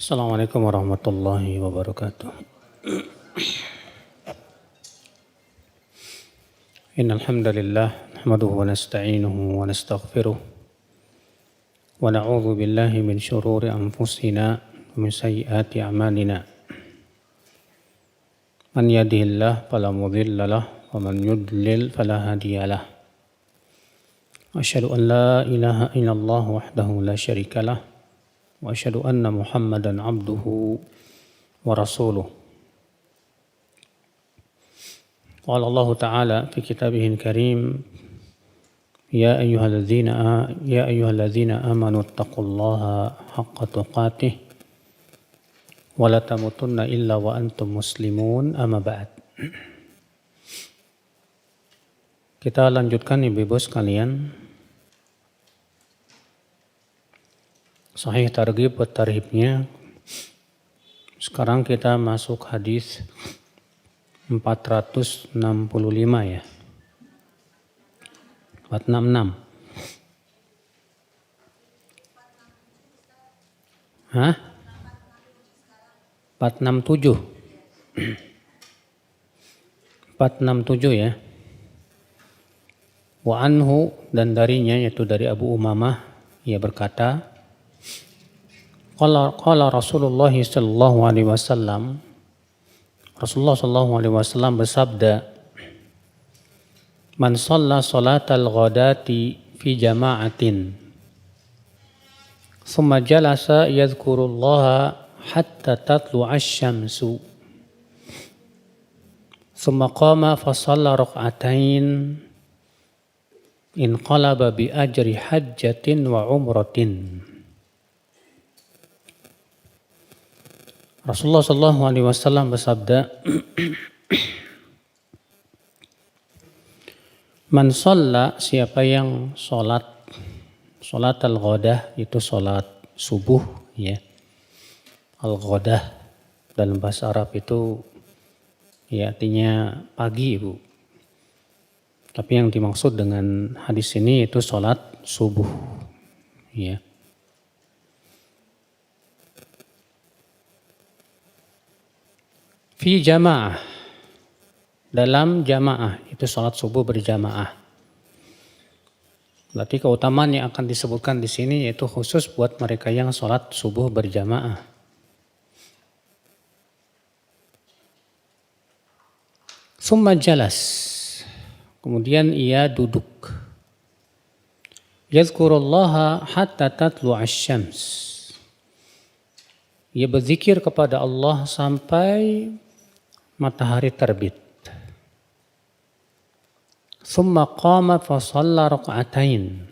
Assalamualaikum warahmatullahi wabarakatuh. Innal hamdalillah nahmaduhu wa nasta'inuhu wa nastaghfiruh wa na'udzu billahi min shururi anfusina wa min sayyiati a'malina. Man yahdihillahu fala mudilla lahu wa man yudlil fala hadiya lahu. Asyhadu an la ilaha illallah wahdahu la syarika lahu wa asyhadu anna Muhammadan abduhu wa rasuluh. Qala Allah Ta'ala fi kitabihil karim ya ayyuhalladzina amanu taqullaha haqqa tuqatih wa la tamutunna illa wa antum muslimun amma ba'd. Kita lanjutkan ibu-ibu sekalian Sahih Targhib wa Tarhibnya. Sekarang kita masuk hadis 465 ya. 466. Hah? 467. 467 ya. Wa anhu, dan darinya yaitu dari Abu Umamah, ia berkata, Qala Rasulullah sallallahu alaihi wasallam, Rasulullah sallallahu alaihi wasallam bersabda, Man shalla salatal ghadati fi jama'atin thumma jalasa yadhkurullaha hatta tatlu'a asy-syamsu thumma qama fa shalla rak'atain inqalaba bi ajri hajjatin wa umratin. Rasulullah sallallahu alaihi wasallam bersabda, Man shalla, siapa yang salat al-ghadah, itu salat subuh ya. Al-ghadah dalam bahasa Arab itu ya artinya pagi, Ibu. Tapi yang dimaksud dengan hadis ini itu salat subuh ya. Fi jamaah, dalam jamaah, itu salat subuh berjamaah. Berarti keutamaan yang akan disebutkan di sini yaitu khusus buat mereka yang salat subuh berjamaah. Summa jalas, kemudian ia duduk. Yazkurullaha hatta tatlu'a asy-syams, ia berzikir kepada Allah sampai matahari terbit. Tsumma qama fa shalla rak'atain.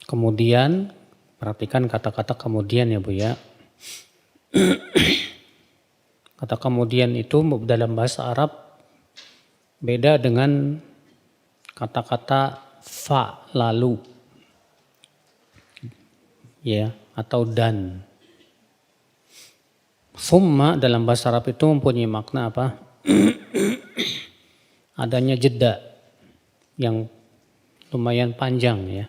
Kemudian, perhatikan kata-kata kemudian ya Bu ya. Kata kemudian itu dalam bahasa Arab beda dengan kata-kata fa lalu. Ya, atau dan. Summa dalam bahasa Arab itu mempunyai makna apa? Adanya jeda yang lumayan panjang ya.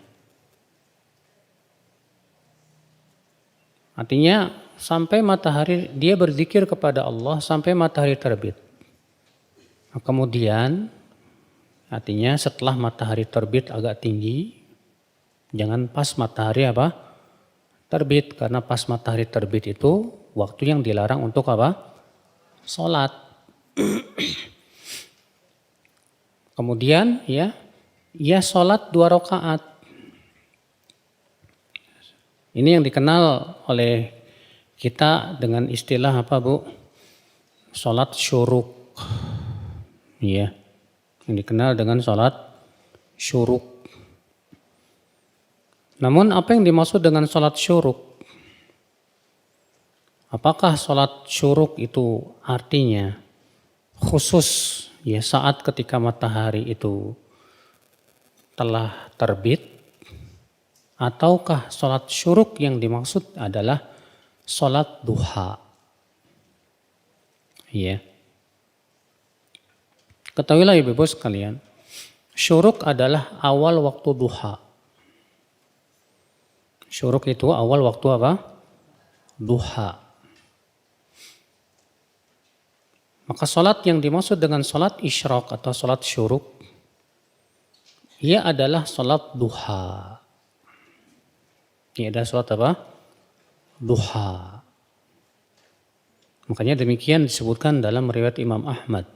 Artinya sampai matahari, dia berzikir kepada Allah sampai matahari terbit. Nah, kemudian artinya setelah matahari terbit agak tinggi, jangan pas matahari apa? Terbit, karena pas matahari terbit itu waktu yang dilarang untuk apa? Salat. Kemudian ya, ia salat 2 rakaat. Ini yang dikenal oleh kita dengan istilah apa Bu? Salat syuruk. Ya. Yang dikenal dengan salat syuruk. Namun apa yang dimaksud dengan salat syuruk? Apakah salat syuruk itu artinya khusus ya saat ketika matahari itu telah terbit, ataukah salat syuruk yang dimaksud adalah salat duha? Ya. Ketahuilah Ibu-ibu sekalian, syuruk adalah awal waktu duha. Syuruk itu awal waktu apa? duha. Maka salat yang dimaksud dengan salat isyraq atau salat syuruk, ia adalah salat duha. Ini adalah salat apa? Duha. Makanya demikian disebutkan dalam riwayat Imam Ahmad.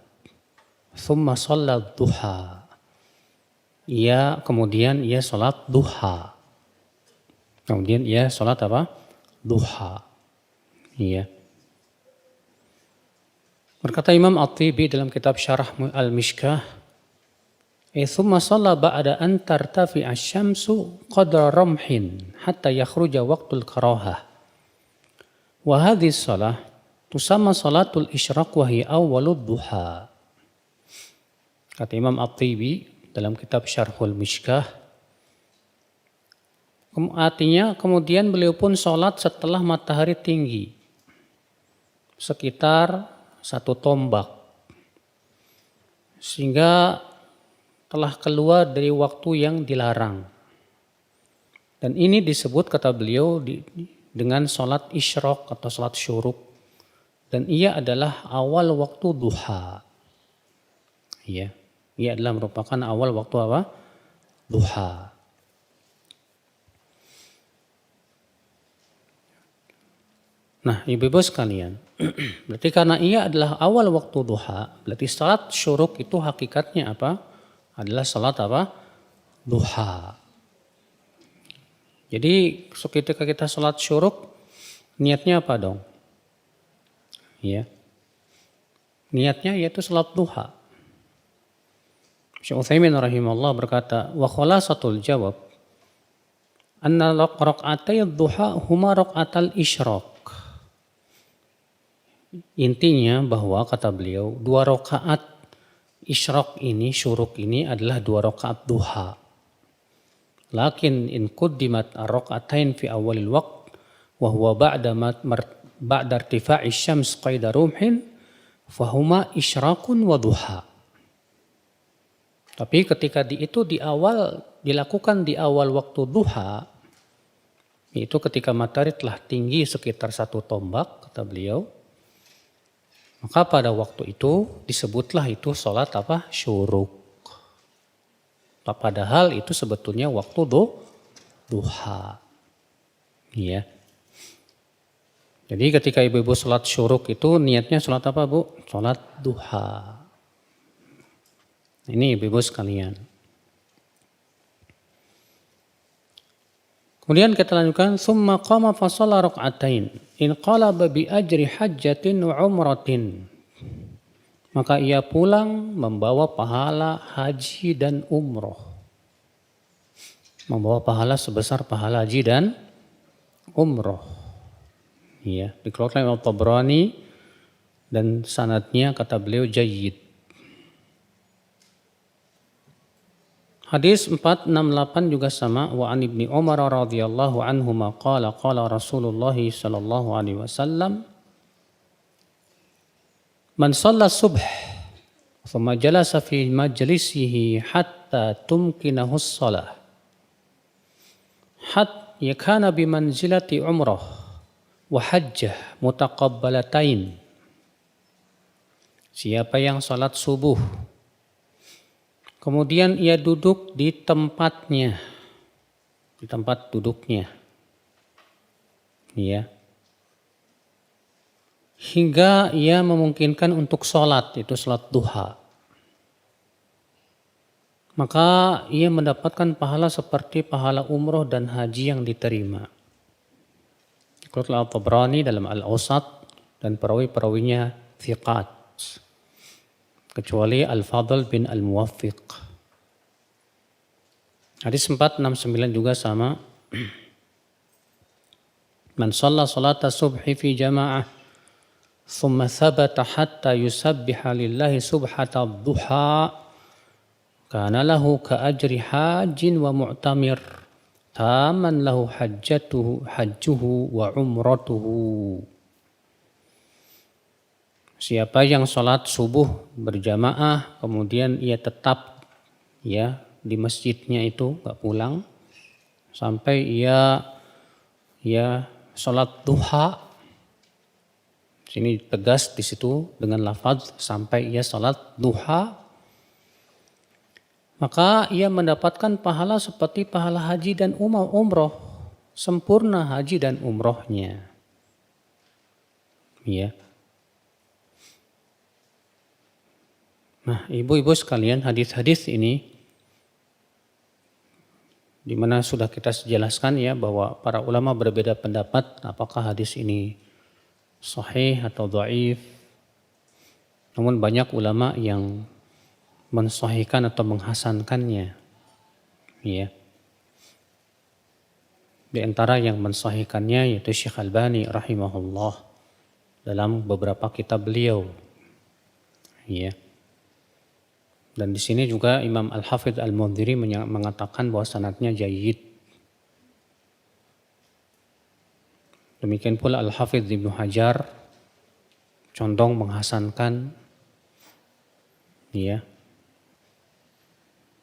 Thumma shallat duha. Kemudian ia salat duha. Kemudian ia salat apa? Duha. Iya. Berkata Imam At-Tibi dalam kitab Syarah Al-Mishkah, "Tsumma shalla ba'da an tartafi asy-syamsu qadra ramhin hatta yakhruja waqtul karahah. Wa hadhihi shalah tusamma salatul isyraq wa hiya awwalud duha." Kata Imam At-Tibi dalam kitab Syarhul Mishkah, artinya kemudian beliau pun sholat setelah matahari tinggi sekitar 1 tombak, sehingga telah keluar dari waktu yang dilarang. Dan ini disebut, kata beliau, dengan sholat isyraq atau sholat syuruk, dan ia adalah awal waktu duha. Ia adalah merupakan awal waktu apa? Duha. Nah, ibu-ibu sekalian, berarti karena ia adalah awal waktu duha, berarti salat syuruk itu hakikatnya apa? Adalah salat apa? Duha. Jadi ketika kita salat syuruk, niatnya apa dong? Ya. Niatnya yaitu salat duha. Syekh Utsaimin rahimahullah berkata, "Wa khulasatul jawab anna raq'atay duha huma raq'atal isyraq." Intinya bahwa, kata beliau, 2 rakaat isyraq ini, syuruk ini adalah 2 rakaat duha. Lakin in quddimat ar-rak'atain fi awalil waqt wa huwa ba'da irtifa'i syams qaida rumhin fahuma isyraqun wa duha. Tapi ketika dilakukan di awal waktu duha, itu ketika matahari telah tinggi sekitar 1 tombak, kata beliau, maka pada waktu itu disebutlah itu sholat apa? Syuruk. Padahal itu sebetulnya waktu duha. Ya. Jadi ketika ibu-ibu sholat syuruk itu niatnya sholat apa, Bu? Sholat duha. Ini ibu-ibu sekalian. Kemudian kita lanjutkan, summa qama fa shalla rak'atain in qalaba bi ajri hajjatin wa umratin. Maka ia pulang membawa pahala haji dan umroh. Membawa pahala sebesar pahala haji dan umroh. Iya, dikeluarkan oleh Tabrani dan sanadnya, kata beliau, jayyid. Hadis 468 juga sama, wa an Ibni Umar radhiyallahu anhuma qala Rasulullah sallallahu alaihi wasallam, man shalla subh thumma jalasa fi majlisihi hatta tumkinahu shalah yakana bi manzilati umrah wa hajjah mutaqabbalatain. Siapa yang salat subuh kemudian ia duduk di tempatnya, di tempat duduknya, ya, hingga ia memungkinkan untuk sholat, itu sholat duha, maka ia mendapatkan pahala seperti pahala umroh dan haji yang diterima. Dikeluarkan Al-Tabrani dalam Al-Awsat dan perawi-perawinya thiqat, kecuali Al-Fadl bin Al-Muwaffiq. Hadis 469 juga sama. Man shalla salata subhi fi jama'ah thumma thabata hatta yusabbiha lillahi subhata duha kana lahu ka ajri hajin wa mu'tamir taman lahu hajjuhu wa umratuhu. Siapa yang sholat subuh berjamaah kemudian ia tetap di masjidnya itu, gak pulang sampai ia sholat duha, Sini tegas di situ dengan lafaz sampai ia salat duha, maka ia mendapatkan pahala seperti pahala haji dan umroh, sempurna haji dan umrohnya. Ya. Nah, ibu-ibu sekalian, hadis-hadis ini di mana sudah kita jelaskan ya bahwa para ulama berbeda pendapat apakah hadis ini sahih atau dhaif. Namun banyak ulama yang mensahihkan atau menghasankannya. Ya. Di antara yang mensahihkannya yaitu Syekh Albani rahimahullah dalam beberapa kitab beliau. Ya. Dan di sini juga Imam Al-Hafidh Al-Mundhiri mengatakan bahwa sanadnya jayyid. Demikian pula Al-Hafidh Ibnu Hajar condong menghasankan, ya.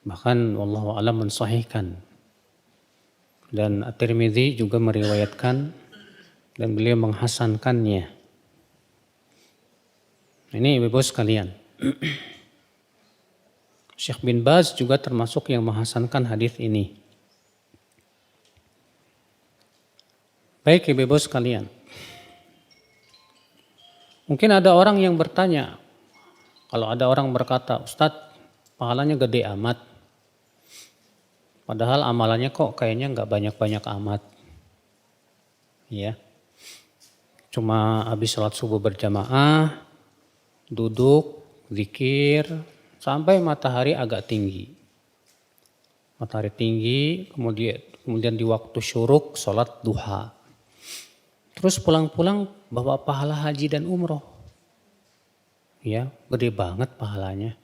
Bahkan wallahu a'lam mensahihkan. Dan At-Tirmidzi juga meriwayatkan dan beliau menghasankannya. Ini ibu-ibu sekalian. Syekh bin Baz juga termasuk yang menghasankan hadis ini. Baik ibu-ibu sekalian. Mungkin ada orang yang bertanya, kalau ada orang berkata, Ustadz, pahalanya gede amat. Padahal amalannya kok kayaknya nggak banyak-banyak amat. Ya. Cuma habis sholat subuh berjamaah, duduk, zikir, sampai matahari agak tinggi. Matahari tinggi, kemudian di waktu syuruk sholat duha. Terus pulang-pulang bawa pahala haji dan umroh. Ya, gede banget pahalanya.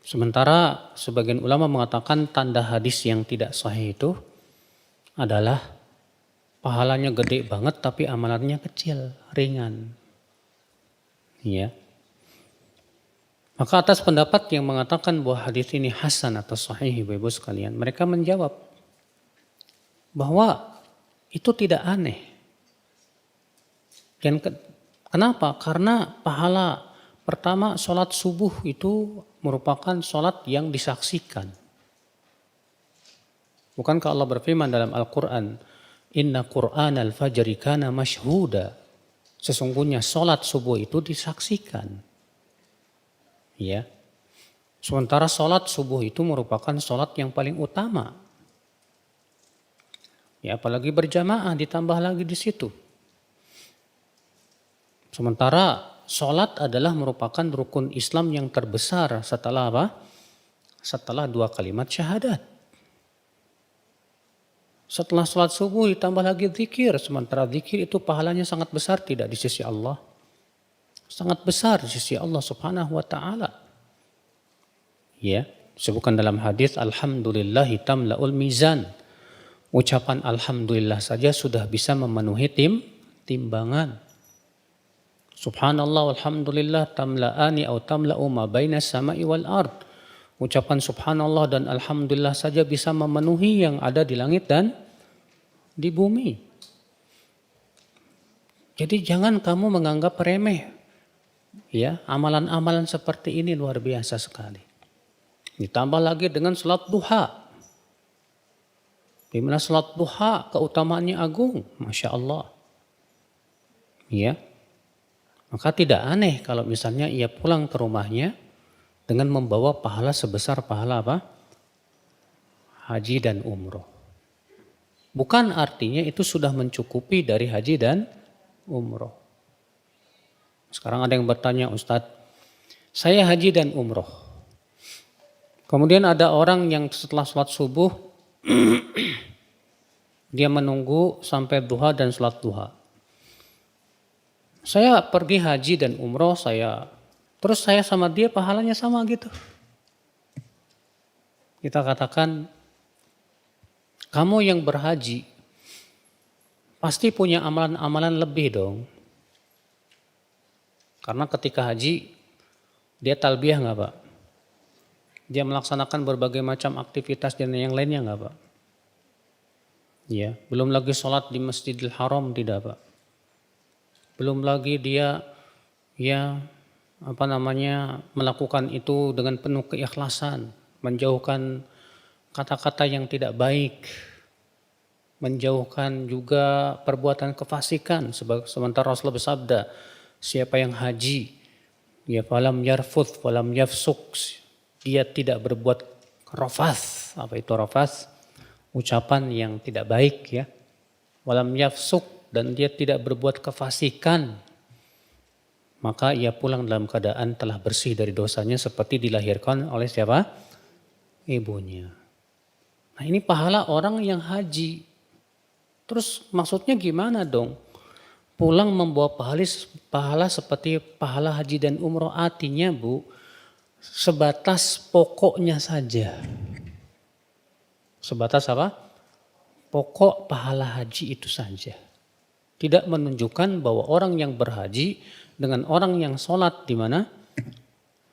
Sementara sebagian ulama mengatakan tanda hadis yang tidak sahih itu adalah pahalanya gede banget tapi amalannya kecil, ringan. Ya. Maka atas pendapat yang mengatakan bahwa hadis ini hasan atau sahih ibu-ibu sekalian, mereka menjawab bahwa itu tidak aneh. Dan kenapa? Karena pahala pertama sholat subuh itu merupakan sholat yang disaksikan. Bukankah Allah berfirman dalam Al-Quran, Inna Qur'an al-fajri kana mashhuda. Sesungguhnya sholat subuh itu disaksikan. Ya. Sementara sholat subuh itu merupakan sholat yang paling utama. Ya, apalagi berjamaah ditambah lagi di situ. Sementara sholat adalah merupakan rukun Islam yang terbesar setelah apa? Setelah 2 kalimat syahadat. Setelah sholat subuh ditambah lagi zikir. Sementara zikir itu pahalanya sangat besar tidak di sisi Allah. Sangat besar di sisi Allah subhanahu wa ta'ala. Ya, disebutkan dalam hadis alhamdulillahi tamla'ul mizan. Ucapan alhamdulillah saja sudah bisa memenuhi timbangan. Subhanallah walhamdulillah tamla'ani atau tamla'u ma baina samai wal ard. Ucapan subhanallah dan alhamdulillah saja bisa memenuhi yang ada di langit dan di bumi. Jadi jangan kamu menganggap remeh. Ya, amalan-amalan seperti ini luar biasa sekali. Ditambah lagi dengan salat duha. Di mana salat duha keutamaannya agung, Masya Allah. Ya. Maka tidak aneh kalau misalnya ia pulang ke rumahnya dengan membawa pahala sebesar pahala apa? Haji dan umroh. Bukan artinya itu sudah mencukupi dari haji dan umroh. Sekarang ada yang bertanya, Ustadz, saya haji dan umroh. Kemudian ada orang yang setelah sholat subuh, dia menunggu sampai duha dan sholat duha. Saya pergi haji dan umroh, terus saya sama dia pahalanya sama gitu. Kita katakan, kamu yang berhaji, pasti punya amalan-amalan lebih dong. Karena ketika haji, dia talbiyah nggak Pak? Dia melaksanakan berbagai macam aktivitas dan yang lainnya nggak Pak? Ya, belum lagi sholat di Masjidil Haram tidak Pak? belum lagi dia ya melakukan itu dengan penuh keikhlasan, menjauhkan kata-kata yang tidak baik, menjauhkan juga perbuatan kefasikan. Sementara Rasulullah bersabda, siapa yang haji, ya falam yarfuth, falam yafsuk, dia tidak berbuat rafath. Apa itu rafath? Ucapan yang tidak baik ya. Walam yafsuk, dan dia tidak berbuat kefasikan. Maka ia pulang dalam keadaan telah bersih dari dosanya seperti dilahirkan oleh siapa? Ibunya. Nah ini pahala orang yang haji. Terus maksudnya gimana dong? Pulang membawa pahala seperti pahala haji dan umroh, artinya Bu, sebatas pokoknya saja. Sebatas apa? Pokok pahala haji itu saja. Tidak menunjukkan bahwa orang yang berhaji dengan orang yang sholat di mana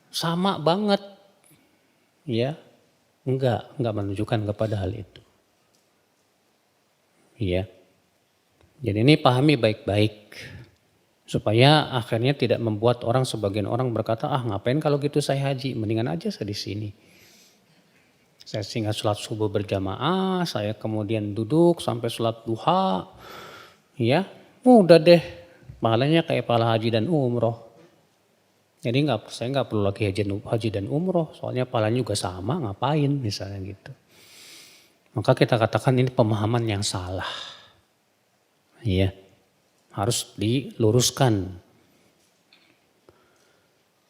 sama banget. Ya, enggak menunjukkan kepada hal itu. Ya. Jadi ini pahami baik-baik supaya akhirnya tidak membuat sebagian orang berkata, ngapain kalau gitu saya haji, mendingan aja saya di sini. Saya singgah sholat subuh berjamaah, saya kemudian duduk sampai sholat duha, ya udah deh, pahalanya kayak pahala haji dan umroh. Jadi saya nggak perlu lagi haji dan umroh, soalnya pahalanya juga sama, ngapain misalnya gitu. Maka kita katakan ini pemahaman yang salah, ya harus diluruskan.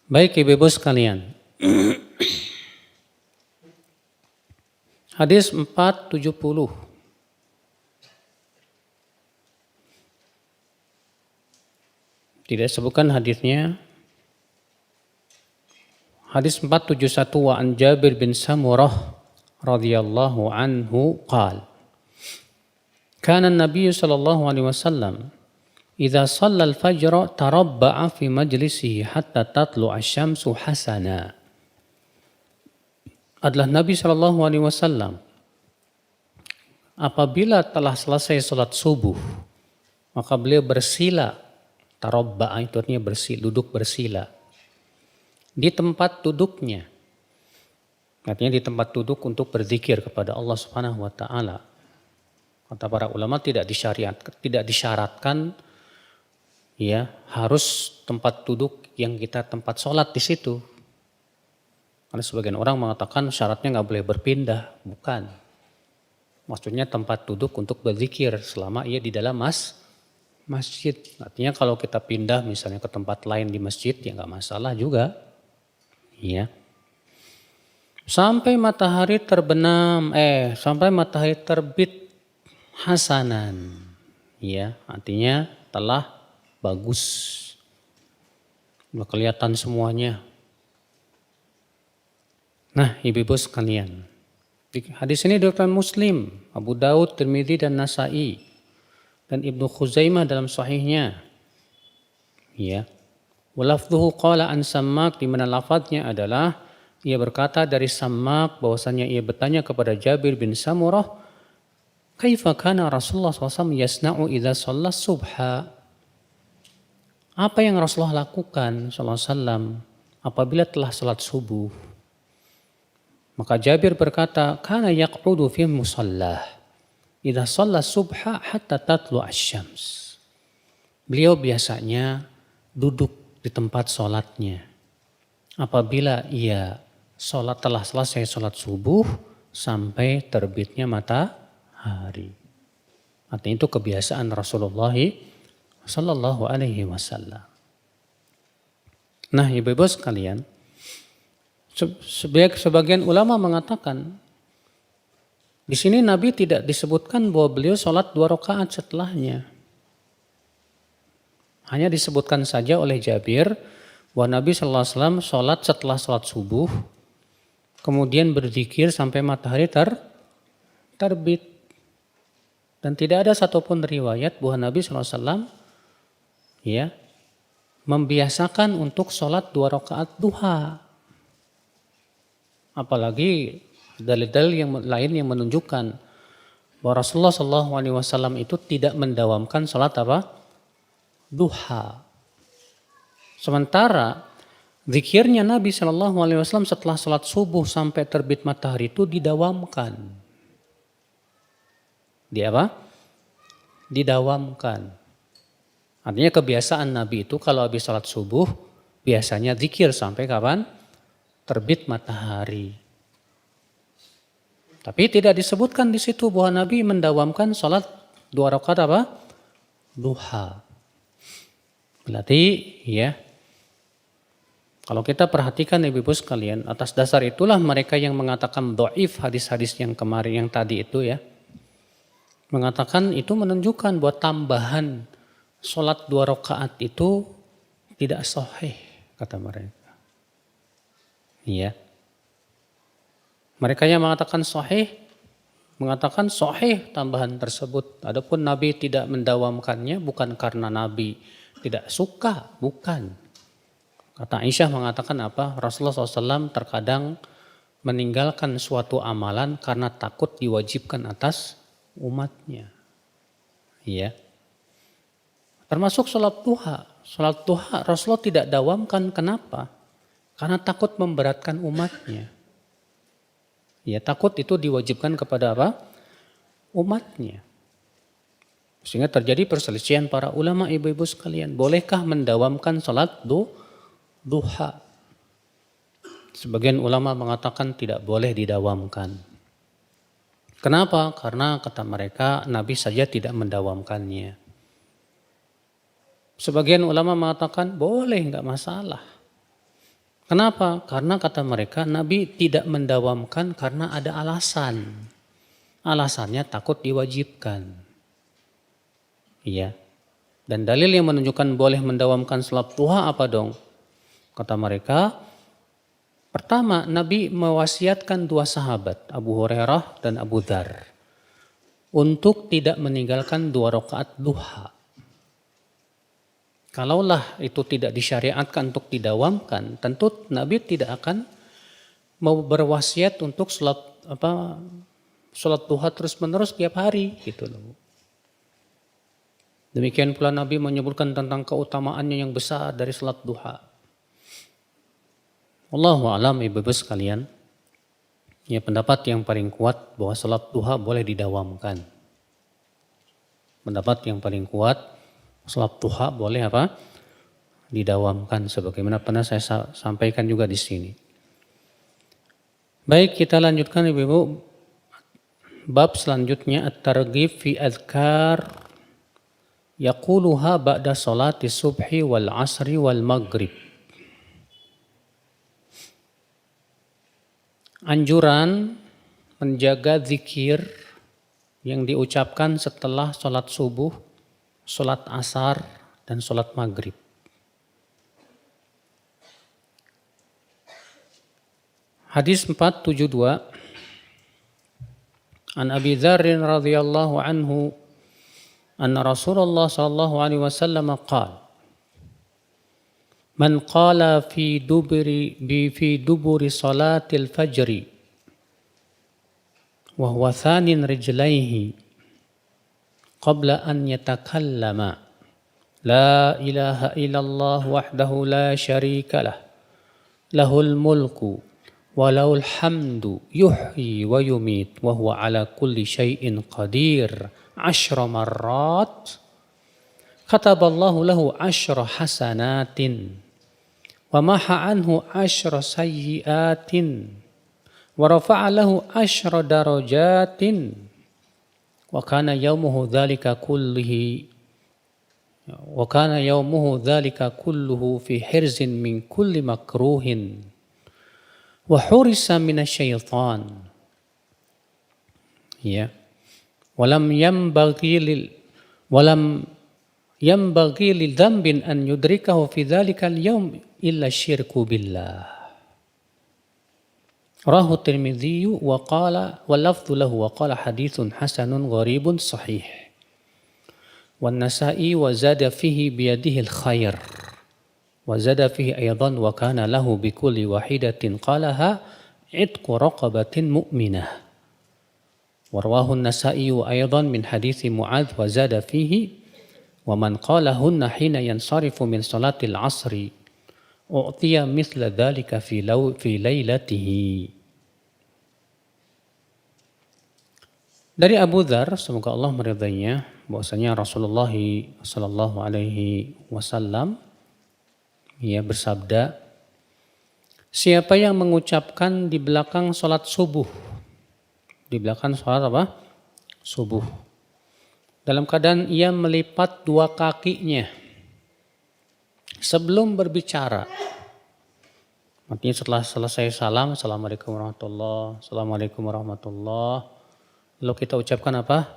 Baik ibu-ibu sekalian. Hadis 470. Tidak sebutkan hadisnya. Hadis 471 wa an Jabir bin Samurah radhiyallahu anhu qala kana an-nabiy sallallahu alaihi wasallam idza shalla al-fajr tarabba'a fi majlisihi hatta tatlu'a asy-syamsu hasana. Adalah Nabi SAW apabila telah selesai sholat subuh, maka beliau bersila, tarabba'a itu artinya duduk bersila, di tempat duduknya, artinya di tempat duduk untuk berzikir kepada Allah Subhanahu wa Ta'ala. Kata para ulama tidak disyaratkan ya harus tempat duduk yang kita tempat sholat di situ. Karena sebagian orang mengatakan syaratnya nggak boleh berpindah, bukan. Maksudnya tempat duduk untuk berzikir selama ia di dalam masjid. Artinya kalau kita pindah misalnya ke tempat lain di masjid ya nggak masalah juga. Ya. Sampai matahari sampai matahari terbit hasanan. Ya, artinya telah bagus. Udah kelihatan semuanya. Nah, ibu-ibu sekalian, hadis ini diriwayatkan Muslim, Abu Daud, Tirmidzi dan Nasa'i dan Ibnu Khuzaimah dalam sahihnya. Ya. Walafdhuhu qala an Sammak, di mana lafadznya adalah ia berkata dari Sammak bahwasanya ia bertanya kepada Jabir bin Samurah, "Kaifa kana Rasulullah SAW yasna'u idza shalla subha?" Apa yang Rasulullah lakukan sallallahu alaihi wasallam apabila telah salat subuh? Maka Jabir berkata, kana yaq'udu fi musallah idza shalla subha hatta tatlu asy-syams. Beliau biasanya duduk di tempat sholatnya apabila ia telah selesai sholat subuh sampai terbitnya matahari. Artinya itu kebiasaan Rasulullah sallallahu alaihi wasallam. Nah, ibu-ibu sekalian, sebagian ulama mengatakan di sini Nabi tidak disebutkan bahwa beliau sholat 2 rakaat setelahnya. Hanya disebutkan saja oleh Jabir bahwa Nabi SAW sholat setelah sholat subuh, kemudian berzikir sampai matahari terbit. Dan tidak ada satupun riwayat bahwa Nabi SAW ya membiasakan untuk sholat 2 rakaat duha. Apalagi dalil-dalil yang lain yang menunjukkan bahwa Rasulullah SAW itu tidak mendawamkan sholat duha. Sementara zikirnya Nabi SAW setelah sholat subuh sampai terbit matahari itu didawamkan. Dia apa? Didawamkan. Artinya kebiasaan Nabi itu kalau habis sholat subuh biasanya zikir sampai kapan? Terbit matahari. Tapi tidak disebutkan di situ bahwa Nabi mendawamkan sholat 2 rakaat apa? Duha. Berarti ya, kalau kita perhatikan ibu-ibu sekalian, atas dasar itulah mereka yang mengatakan dhaif hadis-hadis yang kemarin yang tadi itu ya, mengatakan itu menunjukkan bahwa tambahan sholat 2 rakaat itu tidak sahih, kata mereka. Iya. Mereka yang mengatakan sahih tambahan tersebut. Adapun Nabi tidak mendawamkannya bukan karena Nabi tidak suka, bukan. Kata Aisyah mengatakan apa? Rasulullah SAW terkadang meninggalkan suatu amalan karena takut diwajibkan atas umatnya. Iya. Termasuk sholat duha. Sholat duha Rasulullah tidak dawamkan. Kenapa? Karena takut memberatkan umatnya. Ya, takut itu diwajibkan kepada apa? Umatnya. Sehingga terjadi perselisihan para ulama ibu-ibu sekalian. Bolehkah mendawamkan sholat duha? Sebagian ulama mengatakan tidak boleh didawamkan. Kenapa? Karena kata mereka Nabi saja tidak mendawamkannya. Sebagian ulama mengatakan boleh, enggak masalah. Kenapa? Karena kata mereka Nabi tidak mendawamkan karena ada alasan. Alasannya takut diwajibkan. Iya. Dan dalil yang menunjukkan boleh mendawamkan sholat duha apa dong? Kata mereka, pertama Nabi mewasiatkan 2 sahabat, Abu Hurairah dan Abu Dzar, untuk tidak meninggalkan 2 rakaat duha. Kalaulah itu tidak disyariatkan untuk didawamkan, tentu Nabi tidak akan mau berwasiat untuk sholat duha terus-menerus tiap hari gitu loh. Demikian pula Nabi menyebutkan tentang keutamaannya yang besar dari sholat duha. Wallahu a'lam ibu-ibu sekalian. Ya, pendapat yang paling kuat bahwa sholat duha boleh didawamkan. Pendapat yang paling kuat sholat duha boleh apa? Didawamkan sebagaimana pernah saya sampaikan juga di sini. Baik, kita lanjutkan ibu-ibu. Bab selanjutnya at-targhib fi adhkar yaquluha ba'da salati subhi wal asri wal maghrib. Anjuran menjaga zikir yang diucapkan setelah sholat subuh, sholat asar, dan sholat maghrib. Hadis 472 An Abi Dzar radhiyallahu anhu anna Rasulullah sallallahu alaihi wasallam qala Man qala fi duburi salatil fajri wa huwa thanin rijlaihi qabla an yatakallama la ilaha illallah wahdahu la syarika lah lahul mulku wa lahul hamdu yuhyi wa yumit wa huwa ala kulli syai'in qadir 10 marrat kataballahu lahu 10 hasanatin wa maha anhu 10 sayyiatin wa rafa'a lahu 10 darajatin wa kana yaumuhu dzalika kulluhu fi hirzin min kulli makruhin wa hurisa minasyaitan. Ya. Walam yambaghi lil dzambin an yudrikahu fi dzalikal yaum illa syirku billah. Rahu Tirmidzi wa qala wal lafdhu lahu wa qala haditsun hasanun gharibun sahih. Wan Nasa'i wa zada fihi biyadihi al khair. Wa zada fihi aidan wa kana lahu bi kulli wahidatin qalaha itqu raqabatin mu'minah. Wa rawahu an-Nasa'i aidan min hadithi Mu'adz wa zada fihi Wa man qalahunna hina yansarifu min salatil asri u'tiya mithla dzalika fi lailatihi. Dari Abu Dzar, semoga Allah meridainya, bahwasanya Rasulullah sallallahu alaihi wasallam bersabda, siapa yang mengucapkan di belakang sholat subuh, di belakang sholat apa? Subuh. Dalam keadaan ia melipat dua kakinya sebelum berbicara. Artinya setelah selesai salam, Assalamualaikum warahmatullahi, Assalamualaikum warahmatullahi. Lalu kita ucapkan apa?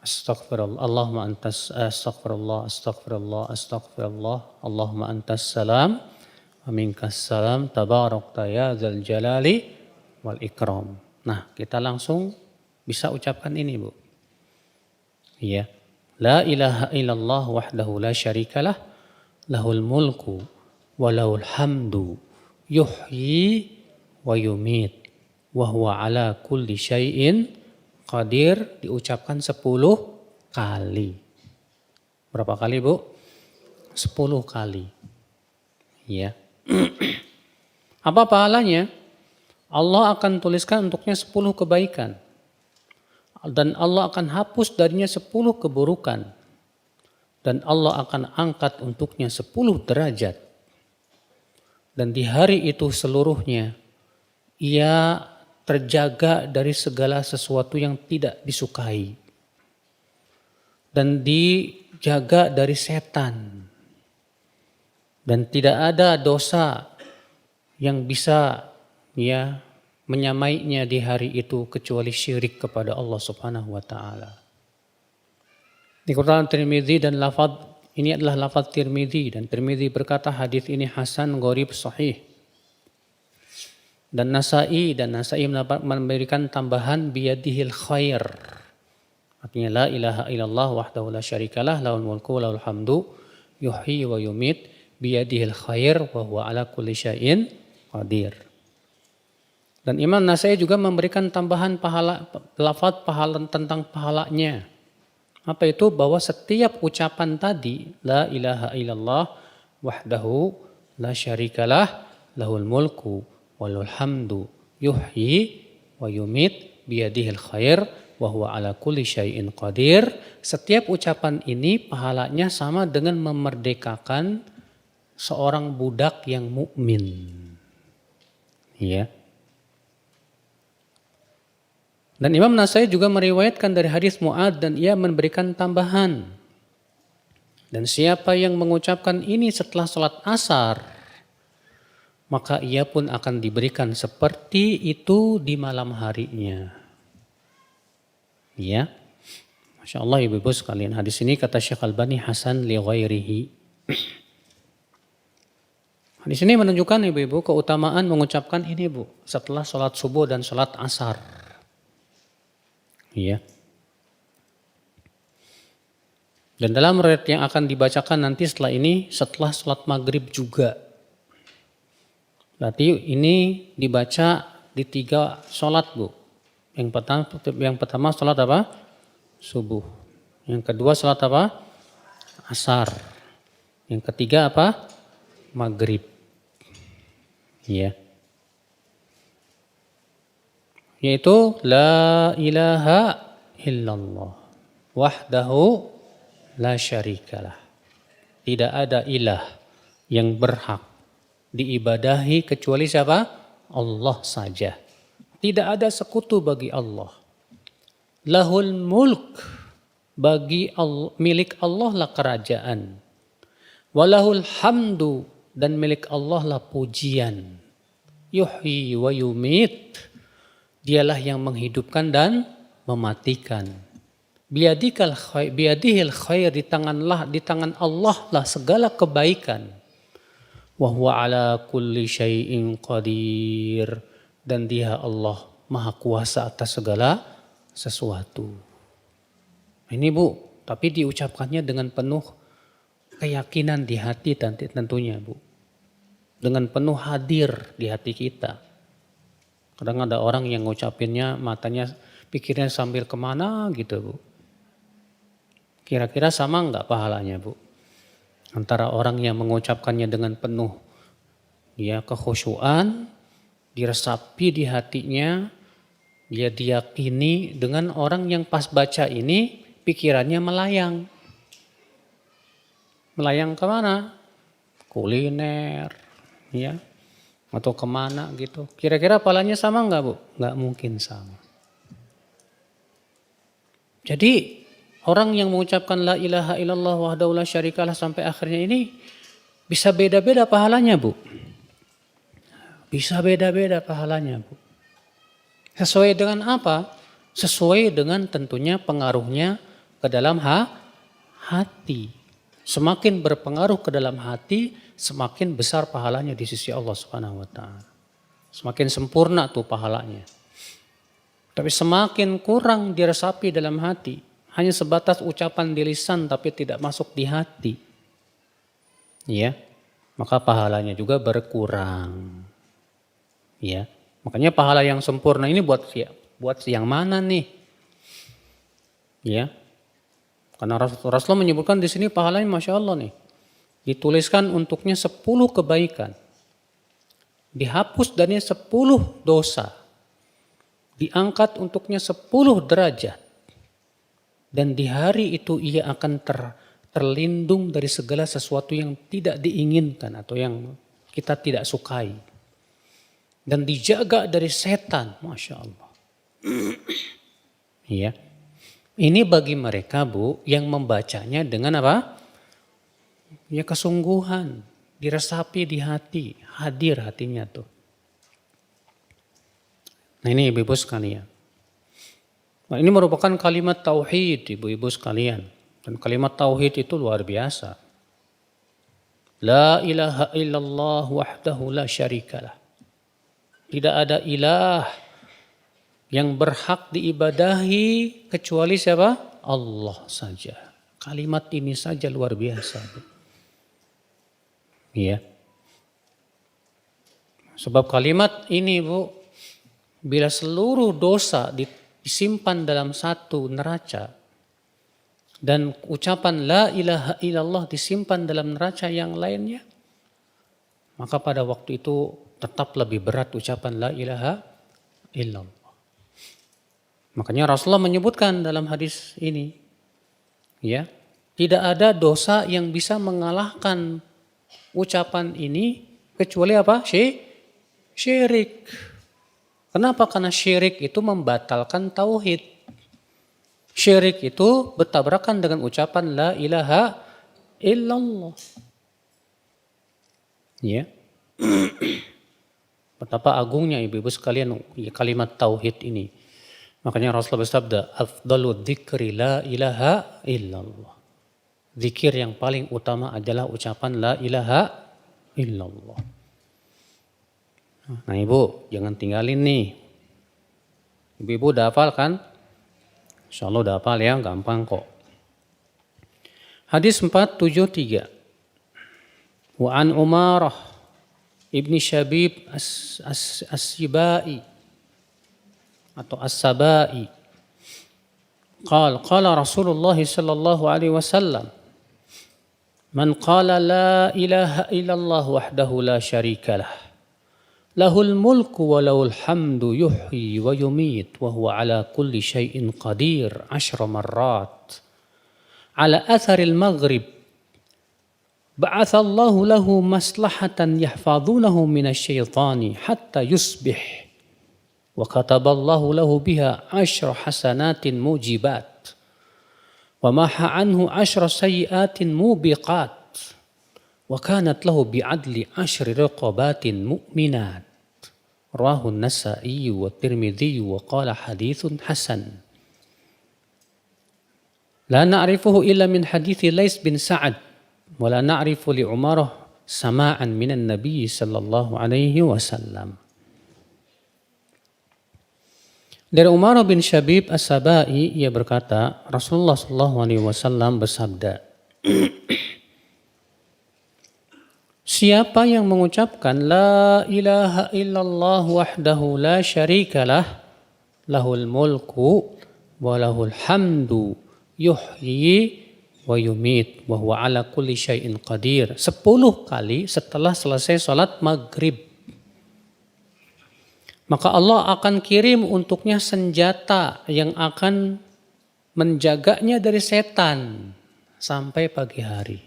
Astaghfirullah, Allahumma antas, astaghfirullah, astaghfirullah, astaghfirullah, Allahumma antas salam, wa minkas salam, tabarakta ya dzal jalali wal ikram. Nah, kita langsung bisa ucapkan ini, Bu. Iya. La ilaha illallah wahdahu la syarikalah, lahul mulku wa lahul hamdu, yuhyi wa yumit. Wa huwa ala kulli syai'in qadir, diucapkan 10 kali. Berapa kali, Bu? 10 kali. Ya. Apa pahalanya? Allah akan tuliskan untuknya 10 kebaikan. Dan Allah akan hapus darinya 10 keburukan. Dan Allah akan angkat untuknya 10 derajat. Dan di hari itu seluruhnya ia terjaga dari segala sesuatu yang tidak disukai. Dan dijaga dari setan. Dan tidak ada dosa yang bisa menyamainya di hari itu kecuali syirik kepada Allah Subhanahu wa taala. Di Quran Tirmidzi dan lafaz ini adalah lafaz Tirmidzi, dan Tirmidzi berkata hadis ini hasan gharib sahih. Dan Nasai memberikan tambahan biyadihil khair. Artinya la ilaha illallah wahdahu la syarikalah, lahul mulku lahul hamdu, yuhyi wa yumit, biyadihil khair wa huwa ala kulli syai'in qadir. Dan Imam Nasai juga memberikan tambahan lafaz pahala tentang pahalanya. Apa itu? Bahwa setiap ucapan tadi la ilaha illallah wahdahu la syarikalah, lahul mulku walul hamdu, yuhyi wa yumit, biyadihil khair wa huwa ala kulli syai'in qadir. Setiap ucapan ini pahalanya sama dengan memerdekakan seorang budak yang mukmin. Ya. Dan Imam Nasai juga meriwayatkan dari hadis Mu'ad, dan ia memberikan tambahan. Dan siapa yang mengucapkan ini setelah sholat asar, maka ia pun akan diberikan seperti itu di malam harinya. Ya. Masya Allah ibu-ibu sekalian, hadis ini kata Syekh Albani hasan li ghairihi. Hadis ini menunjukkan ibu-ibu keutamaan mengucapkan ini, Bu, setelah sholat subuh dan sholat asar. Ya. Dan dalam riwayat yang akan dibacakan nanti setelah ini, setelah sholat maghrib juga. Berarti ini dibaca di 3 sholat, Bu. Yang pertama sholat apa? Subuh. Yang kedua sholat apa? Asar. Yang ketiga apa? Maghrib. Ya. Yaitu la ilaha illallah wahdahu la syarikalah. Tidak ada ilah yang berhak diibadahi kecuali siapa? Allah saja. Tidak ada sekutu bagi Allah. Lahul mulk, bagi Allah, milik Allah lah kerajaan. Walahul hamdu, dan milik Allah lah pujian. Yuhyi wa yumit, dialah yang menghidupkan dan mematikan. Biyadihil khair, di tangan Allah lah segala kebaikan. Wa huwa ala kulli syai'in qadir, dan Dia Allah Maha Kuasa atas segala sesuatu. Ini, Bu, tapi diucapkannya dengan penuh keyakinan di hati tentunya, Bu. Dengan penuh hadir di hati kita. Kadang ada orang yang ngucapinnya matanya pikirnya sambil kemana gitu, Bu. Kira-kira sama enggak pahalanya, Bu? Antara orang yang mengucapkannya dengan penuh kekhusyuan, diresapi di hatinya, dia diyakini, dengan orang yang pas baca ini pikirannya melayang. Melayang kemana? Kuliner, atau kemana gitu. Kira-kira pahalanya sama enggak, Bu? Enggak mungkin sama. Jadi orang yang mengucapkan la ilaha illallah wahdahu la syarikalah sampai akhirnya ini bisa beda-beda pahalanya, Bu. Bisa beda-beda pahalanya, Bu. Sesuai dengan apa? Sesuai dengan tentunya pengaruhnya ke dalam hati. Semakin berpengaruh ke dalam hati, semakin besar pahalanya di sisi Allah Subhanahu wa taala. Semakin sempurna tuh pahalanya. Tapi semakin kurang diresapi dalam hati, hanya sebatas ucapan di lisan tapi tidak masuk di hati, maka pahalanya juga berkurang. Makanya pahala yang sempurna ini buat yang mana nih? Karena Rasulullah menyebutkan di sini pahalanya Masya Allah nih. Dituliskan untuknya 10 kebaikan. Dihapus darinya 10 dosa. Diangkat untuknya 10 derajat. Dan di hari itu ia akan terlindung dari segala sesuatu yang tidak diinginkan atau yang kita tidak sukai. Dan dijaga dari setan, Masya Allah. Ini bagi mereka, Bu, yang membacanya dengan apa? Kesungguhan, diresapi di hati, hadir hatinya tuh. Nah ini ibu-ibu sekalian. Nah, ini merupakan kalimat tauhid, ibu-ibu sekalian. Dan kalimat tauhid itu luar biasa. La ilaha illallah wahdahu la syarikalah. Tidak ada ilah yang berhak diibadahi kecuali siapa? Allah saja. Kalimat ini saja luar biasa. Sebab kalimat ini, Bu, bila seluruh dosa disimpan dalam satu neraca dan ucapan la ilaha illallah disimpan dalam neraca yang lainnya, maka pada waktu itu tetap lebih berat ucapan la ilaha illallah. Makanya Rasulullah menyebutkan dalam hadis ini, tidak ada dosa yang bisa mengalahkan ucapan ini kecuali apa? Syirik. Kenapa? Karena syirik itu membatalkan tauhid. Syirik itu bertabrakan dengan ucapan la ilaha illallah. Betapa agungnya ibu-ibu sekalian kalimat tauhid ini. Makanya Rasulullah bersabda, afdalu dzikri la ilaha illallah. Zikir yang paling utama adalah ucapan la ilaha illallah. Nah ibu, jangan tinggalin nih. Ibu-ibu udah hafal kan? Insya Allah udah hafal ya, gampang kok. Hadis 473. Wa an Umarah ibni Syabib as-Sibai atau as-Sabai. Qala Rasulullah sallallahu alaihi wasallam, man qala la ilaha illallah wahdahu la syarikalah, lahul mulku wa lahul hamdu yuhyi wa yumit wa huwa ala kulli syai'in qadir 10 marrat ala atharil maghrib ba'atha Allahu lahu maslahatan yahfazunahu minasyaitani hatta yusbih wa kataballahu lahu biha 10 hasanatin mujibat wa maha anhu 10 sayyiatin mubiqat wa kanat lahu bi'adli 10 riqabatin mu'minat. Rawahu an-Nasa'i wa Tirmidzi wa qala haditsun hasan. La na'rifuhu illa min hadithi Lais bin Sa'ad wa la na'rifu li Umarah sama'an minan Nabi sallallahu alaihi wasallam. Dari Umar bin Syabib as-Sabai, ia berkata, Rasulullah sallallahu alaihi wasallam bersabda, siapa yang mengucapkan la ilaha illallah wahdahu la syarikalah, lahul mulku wa lahul hamdu yuhyi wa yumit wa huwa ala kulli syai'in qadir. 10 kali setelah selesai sholat maghrib. Maka Allah akan kirim untuknya senjata yang akan menjaganya dari setan sampai pagi hari.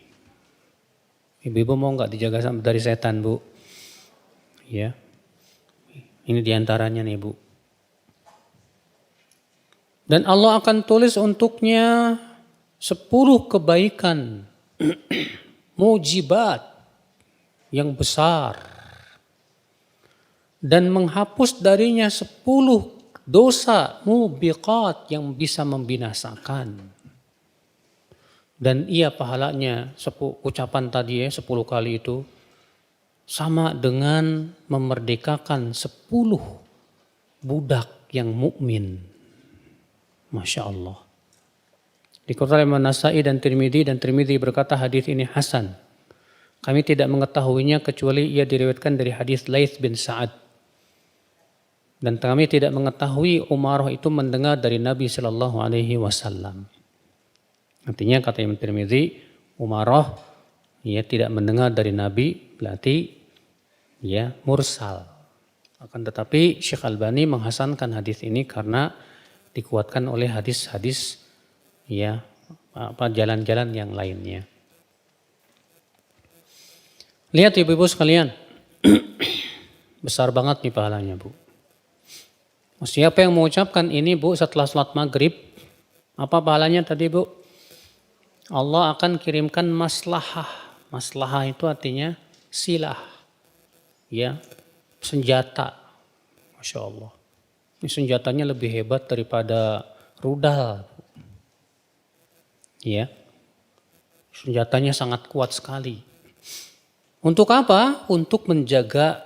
Ibu-ibu mau nggak dijaga dari setan, Bu? Ya, ini diantaranya nih, Bu. Dan Allah akan tulis untuknya 10 kebaikan, mujibat yang besar. Dan menghapus darinya 10 dosa mubiqat yang bisa membinasakan. Dan ia pahalanya, ucapan tadi 10 kali itu, sama dengan memerdekakan 10 budak yang mukmin. Masya Allah. Dikutip oleh Nasai dan Tirmidzi berkata hadis ini hasan. Kami tidak mengetahuinya kecuali ia diriwayatkan dari hadis Laits bin Sa'ad. Dan kami tidak mengetahui Umarah itu mendengar dari Nabi Shallallahu Alaihi Wasallam. Artinya kata Imam Tirmidzi, Umarah ia tidak mendengar dari Nabi, berarti ya mursal. Akan tetapi Syekh Albani menghasankan hadis ini karena dikuatkan oleh hadis-hadis ya jalan-jalan yang lainnya. Lihat ibu-ibu sekalian, besar banget nih pahalanya, Bu. Siapa yang mengucapkan ini, Bu, setelah sholat maghrib, apa pahalanya tadi, Bu? Allah akan kirimkan maslahah. Maslahah itu artinya silah, ya, senjata. Masya Allah. Ini senjatanya lebih hebat daripada rudal. Ya, senjatanya sangat kuat sekali. Untuk apa? Untuk menjaga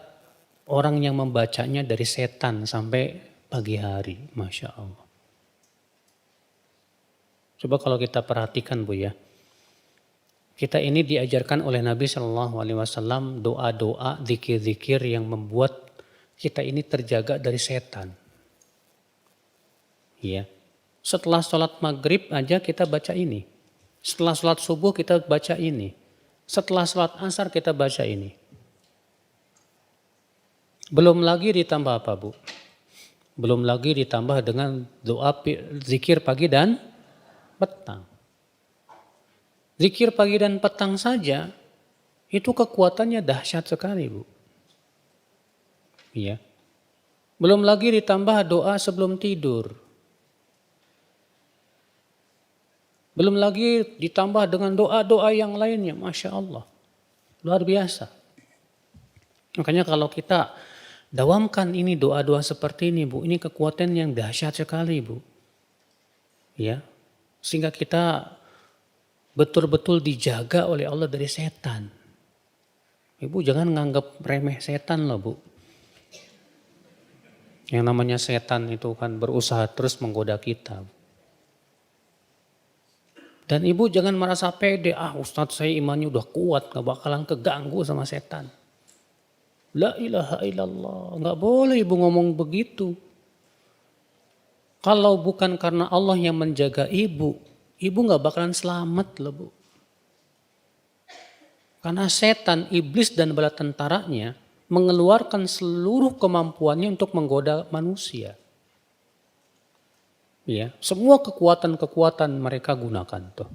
orang yang membacanya dari setan sampai pagi hari. Masya Allah. Coba kalau kita perhatikan, Bu, ya. Kita ini diajarkan oleh Nabi Shallallahu Alaihi Wasallam doa-doa, zikir-zikir yang membuat kita ini terjaga dari setan. Ya. Setelah sholat maghrib aja kita baca ini. Setelah sholat subuh kita baca ini. Setelah sholat asar kita baca ini. Belum lagi ditambah apa, Bu? Belum lagi ditambah dengan doa zikir pagi dan petang. Zikir pagi dan petang saja itu kekuatannya dahsyat sekali, Bu. Iya. Belum lagi ditambah doa sebelum tidur. Belum lagi ditambah dengan doa-doa yang lainnya. Masya Allah. Luar biasa. Makanya kalau kita dawamkan ini doa-doa seperti ini, Bu. Ini kekuatan yang dahsyat sekali, Bu. Ya. Sehingga kita betul-betul dijaga oleh Allah dari setan. Ibu jangan nganggap remeh setan loh, Bu. Yang namanya setan itu kan berusaha terus menggoda kita. Dan ibu jangan merasa pede, Ustadz saya imannya udah kuat, gak bakalan keganggu sama setan. La ilaha illallah, gak boleh ibu ngomong begitu. Kalau bukan karena Allah yang menjaga ibu gak bakalan selamat loh, Bu. Karena setan, iblis dan bala tentaranya mengeluarkan seluruh kemampuannya untuk menggoda manusia. Ya, semua kekuatan-kekuatan mereka gunakan tuh.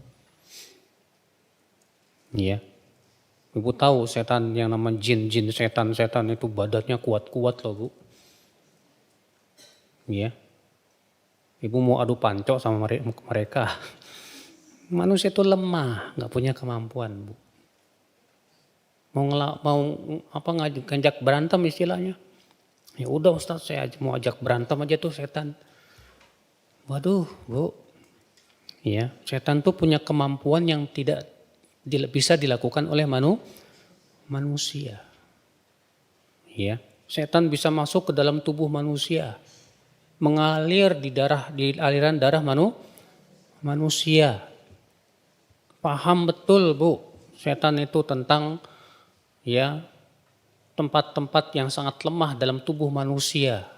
Ya. Ibu tahu setan yang namanya jin setan itu badannya kuat-kuat loh, Bu. Ya. Ibu mau adu pancok sama mereka. Manusia itu lemah, nggak punya kemampuan, Bu. Mau ngajak berantem istilahnya. Ya udah Ustaz, saya mau ajak berantem aja tuh setan. Waduh, Bu. Ya, setan tuh punya kemampuan yang tidak bisa dilakukan oleh manusia. Ya, setan bisa masuk ke dalam tubuh manusia, mengalir di aliran darah manusia. Paham betul, Bu, setan itu tentang ya tempat-tempat yang sangat lemah dalam tubuh manusia.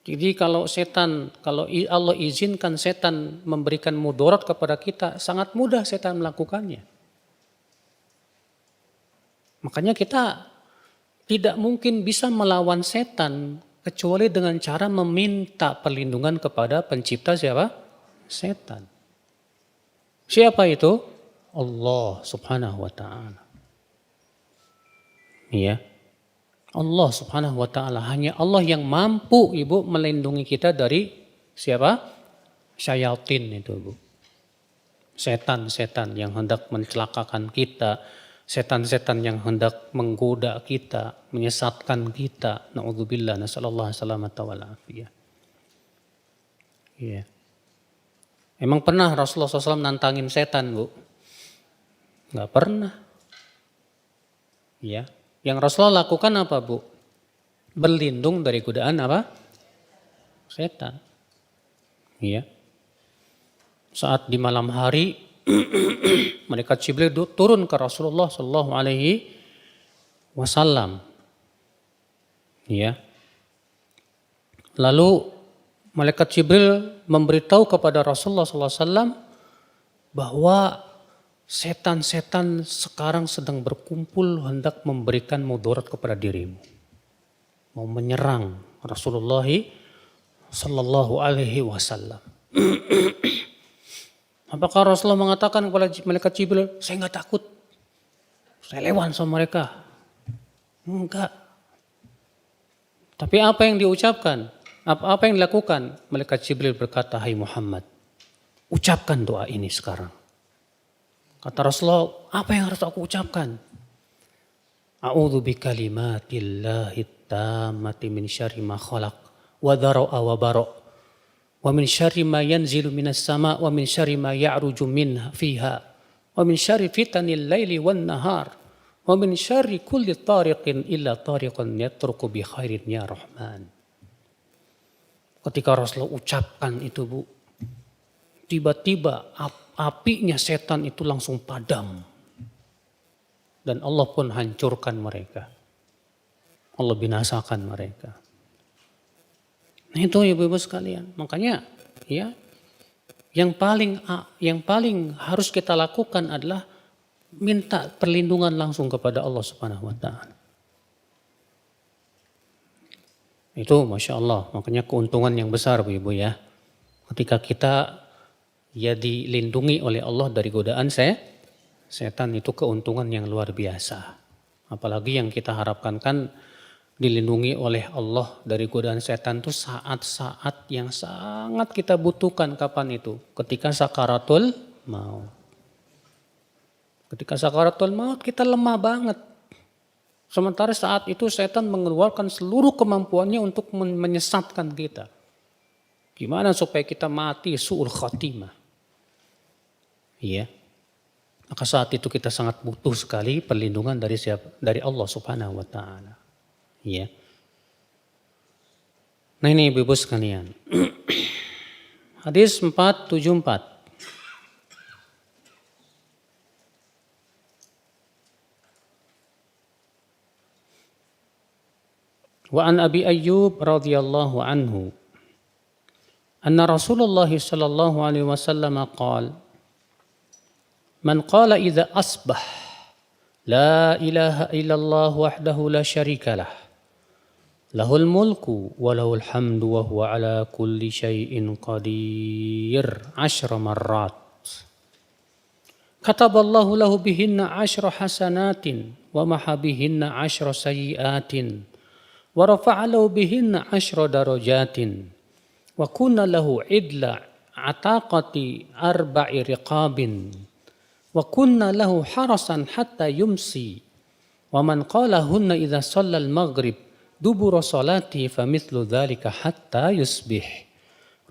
Jadi kalau Allah izinkan setan memberikan mudarat kepada kita, sangat mudah setan melakukannya. Makanya kita tidak mungkin bisa melawan setan kecuali dengan cara meminta perlindungan kepada pencipta siapa? Setan. Siapa itu? Allah Subhanahu wa taala. Iya. Allah Subhanahu wa taala, hanya Allah yang mampu Ibu melindungi kita dari siapa? Syayatin itu, Bu. Setan-setan yang hendak mencelakakan kita, setan-setan yang hendak menggoda kita, menyesatkan kita. Nauzubillah, nasallallahu salamata wal afiyah. Iya. Emang pernah Rasulullah SAW nantangin setan, Bu? Enggak pernah. Iya. Yang Rasulullah lakukan apa, Bu? Berlindung dari godaan apa? Setan. Iya. Saat di malam hari malaikat Jibril turun ke Rasulullah sallallahu alaihi wasallam. Iya. Lalu malaikat Jibril memberitahu kepada Rasulullah sallallahu alaihi wasallam bahwa setan-setan sekarang sedang berkumpul hendak memberikan mudarat kepada dirimu. Mau menyerang Rasulullah sallallahu alaihi wasallam. Apakah Rasulullah mengatakan kepada malaikat Jibril, saya enggak takut, saya lawan sama mereka? Enggak. Tapi apa yang diucapkan? Apa yang dilakukan? Malaikat Jibril berkata, hai Muhammad, ucapkan doa ini sekarang. Kata Rasulullah, apa yang harus aku ucapkan? A'udzu bikalimatillahi tammati min syarri ma khalaq wa dzara'a wa bara' wa min syarri ma yanzilu minas sama' wa min syarri ma ya'ruju minha fiha wa min syarri fitanil laili wan nahar wa min syarri kulli tariqin illa tariqan yatruku bi khairin ya Rahman. Ketika Rasulullah ucapkan itu, Bu, tiba-tiba apinya setan itu langsung padam. Dan Allah pun hancurkan mereka. Allah binasakan mereka. Nah itu ibu-ibu sekalian. Makanya ya yang paling harus kita lakukan adalah minta perlindungan langsung kepada Allah Subhanahu wa taala. Itu Masya Allah. Makanya keuntungan yang besar Bu Ibu ya. Ketika kita ya dilindungi oleh Allah dari godaan setan, itu keuntungan yang luar biasa. Apalagi yang kita harapkan kan dilindungi oleh Allah dari godaan setan itu saat-saat yang sangat kita butuhkan. Kapan itu? Ketika sakaratul maut. Ketika sakaratul maut kita lemah banget. Sementara saat itu setan mengeluarkan seluruh kemampuannya untuk menyesatkan kita. Gimana supaya kita mati su'ul khatimah. Iya. Maka saat itu kita sangat butuh sekali perlindungan dari siapa? Dari Allah Subhanahu wa taala. Iya. Nah ini ibu-ibu sekalian. Hadis 474. Wa an Abi Ayyub radhiyallahu anhu anna Rasulullah sallallahu alaihi wasallam qala man qala idza asbah la ilaha illallah wahdahu la syarika lah lahul mulku wa lahul hamdu wa huwa ala kulli syai'in qadir 10 marrat kataballahu lahu bihinna 10 hasanatin wa maha bihinna 10 sayyiatin wa rafa'a lahu bihinna 10 darajatin wa kunna lahu idla ataqati 4 riqabin wa kunna lahu harasan hatta yumsi wa man qalahunna idza shallal maghrib dubura salati famithlu dzalika hatta yusbih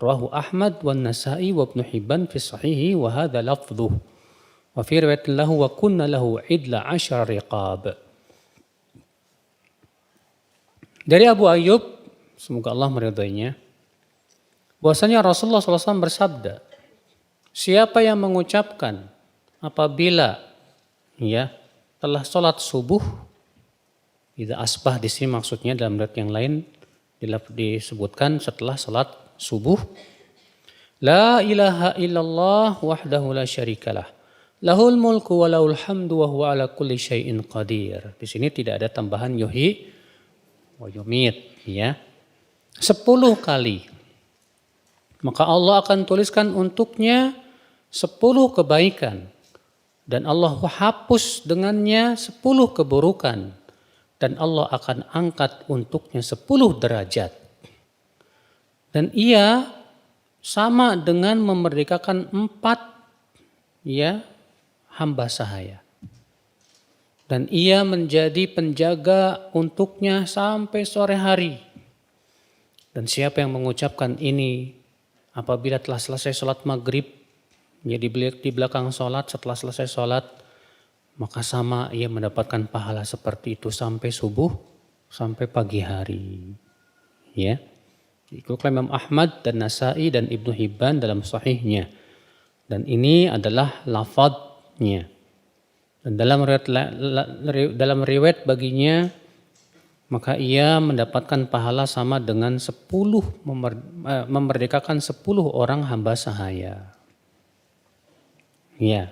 rawahu Ahmad wan Nasa'i wa Ibnu Hibban fi sahihi wa hadza lafdhuhu wa fi riwayatin lahu wa kunna lahu idla 10 riqab. Dari Abu Ayyub, semoga Allah meridainya, bahwasanya Rasulullah SAW bersabda, siapa yang mengucapkan apabila ya telah sholat subuh, idza asbah di sini maksudnya dalam riwayat yang lain disebutkan setelah salat subuh. La ilaha illallah wahdahu la syarikalah. Lahul mulku wa lahul hamdu wa huwa ala kulli syai'in qadir. Di sini tidak ada tambahan yuhyi wa yumit, ya. 10 kali. Maka Allah akan tuliskan untuknya 10 kebaikan. Dan Allah hapus dengannya 10 keburukan. Dan Allah akan angkat untuknya 10 derajat. Dan ia sama dengan memerdekakan 4 hamba sahaya. Dan ia menjadi penjaga untuknya sampai sore hari. Dan siapa yang mengucapkan ini apabila telah selesai sholat maghrib, jadi di belakang sholat, setelah selesai sholat, maka sama ia mendapatkan pahala seperti itu sampai subuh, sampai pagi hari. Ya. Itu Imam Ahmad dan Nasai dan Ibnu Hibban dalam sahihnya. Dan ini adalah lafadznya. Dan dalam riwayat baginya, maka ia mendapatkan pahala sama dengan 10 memerdekakan 10 orang hamba sahaya. Ya.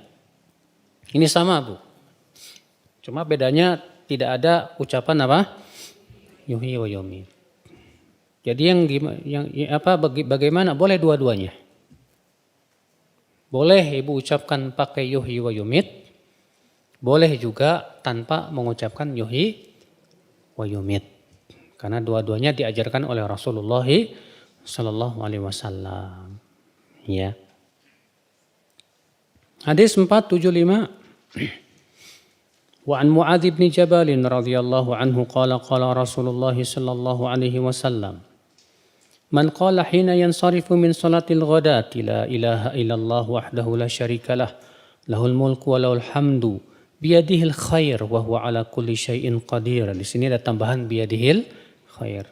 Ini sama, Bu. Cuma bedanya tidak ada ucapan apa? Yuhyi wa yumit. Jadi bagaimana? Boleh dua-duanya. Boleh Ibu ucapkan pakai yuhyi wa yumit. Boleh juga tanpa mengucapkan yuhyi wa yumit. Karena dua-duanya diajarkan oleh Rasulullah sallallahu alaihi wasallam. Ya. Hadis 475. Wa an Mu'adz bin Jabal radhiyallahu anhu qala Rasulullah sallallahu alaihi wasallam. Man qala hina yansarifu min salatil ghadati la ilaha illallah wahdahu la syarikalah lahul mulku wa lahul hamdu biyadihil khair wa huwa ala kulli syai'in qadir. Di sini ada tambahan biyadihil khair.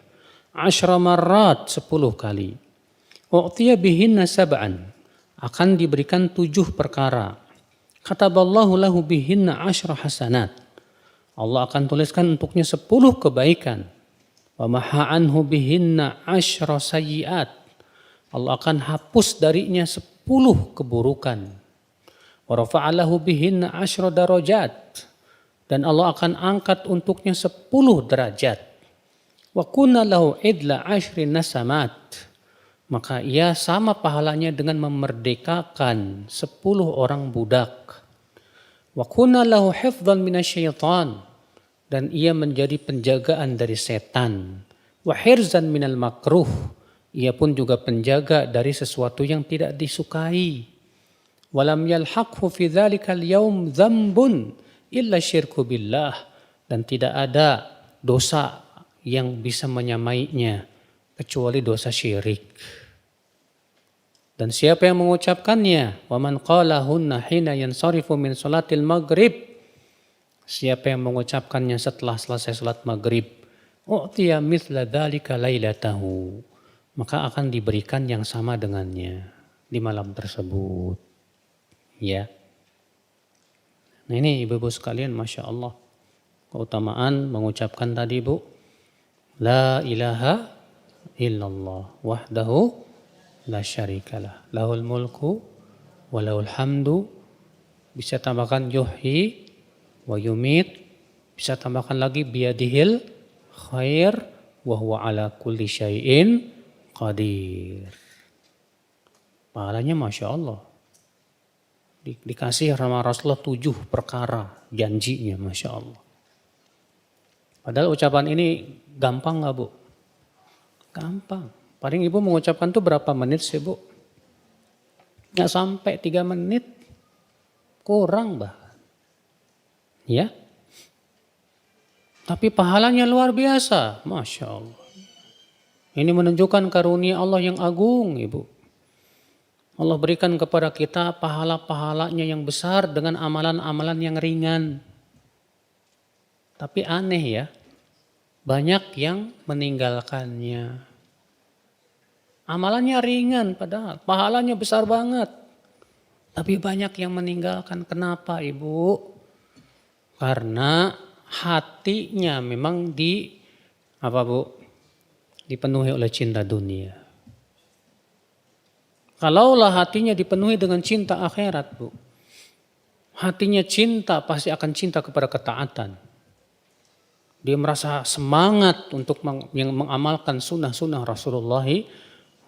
10 marrat 10 kali. U'tiya bihinna sab'an. Akan diberikan 7 perkara. Kataballahu lahu bihinna 10 hasanat. Allah akan tuliskan untuknya 10 kebaikan. Wa maha anhu bihinna 10 sayyiat. Allah akan hapus darinya 10 keburukan. Wa rafa'alahu bihinna 10 darajat. Dan Allah akan angkat untuknya 10 derajat. Wa kunna lahu idla 10 nasamat. Maka ia sama pahalanya dengan memerdekakan 10 orang budak. Wa kunna lahu hifdhan minasyaitan. Dan ia menjadi penjagaan dari setan. Wa hirzan minal makruh. Ia pun juga penjaga dari sesuatu yang tidak disukai. Walam yalhaqhu fi dzalikal yaum dzambun illa syirku billah. Dan tidak ada dosa yang bisa menyamainya kecuali dosa syirik. Dan siapa yang mengucapkannya, wa man qalahunna hina yansarifu min salatil maghrib, siapa yang mengucapkannya setelah selesai salat maghrib, u'tiya mithla dzalika lailatahu, maka akan diberikan yang sama dengannya di malam tersebut. Ya. Nah ini ibu-ibu sekalian, Masya Allah, keutamaan mengucapkan tadi, Bu, la ilaha illallah wahdahu la syarikalah lahul mulku wa lahul hamdu. Bisa tambahkan yuhyi wa yumit, bisa tambahkan lagi biyadihil khair wa huwa ala kulli syai'in qadir. Pahalanya Masya Allah. Dikasih sama Rasulullah 7 perkara janjinya, Masya Allah. Padahal ucapan ini gampang gak, Bu? Gampang. Paling Ibu mengucapkan itu berapa menit sih, Bu? Nggak sampai 3 menit. Kurang bahkan. Ya. Tapi pahalanya luar biasa. Masya Allah. Ini menunjukkan karunia Allah yang agung, Ibu. Allah berikan kepada kita pahala-pahalanya yang besar dengan amalan-amalan yang ringan. Tapi aneh ya. Banyak yang meninggalkannya. Amalannya ringan padahal pahalanya besar banget. Tapi banyak yang meninggalkan. Kenapa, Ibu? Karena hatinya memang dipenuhi oleh cinta dunia. Kalaulah hatinya dipenuhi dengan cinta akhirat, Bu. Hatinya cinta, pasti akan cinta kepada ketaatan. Dia merasa semangat untuk mengamalkan sunnah-sunnah Rasulullah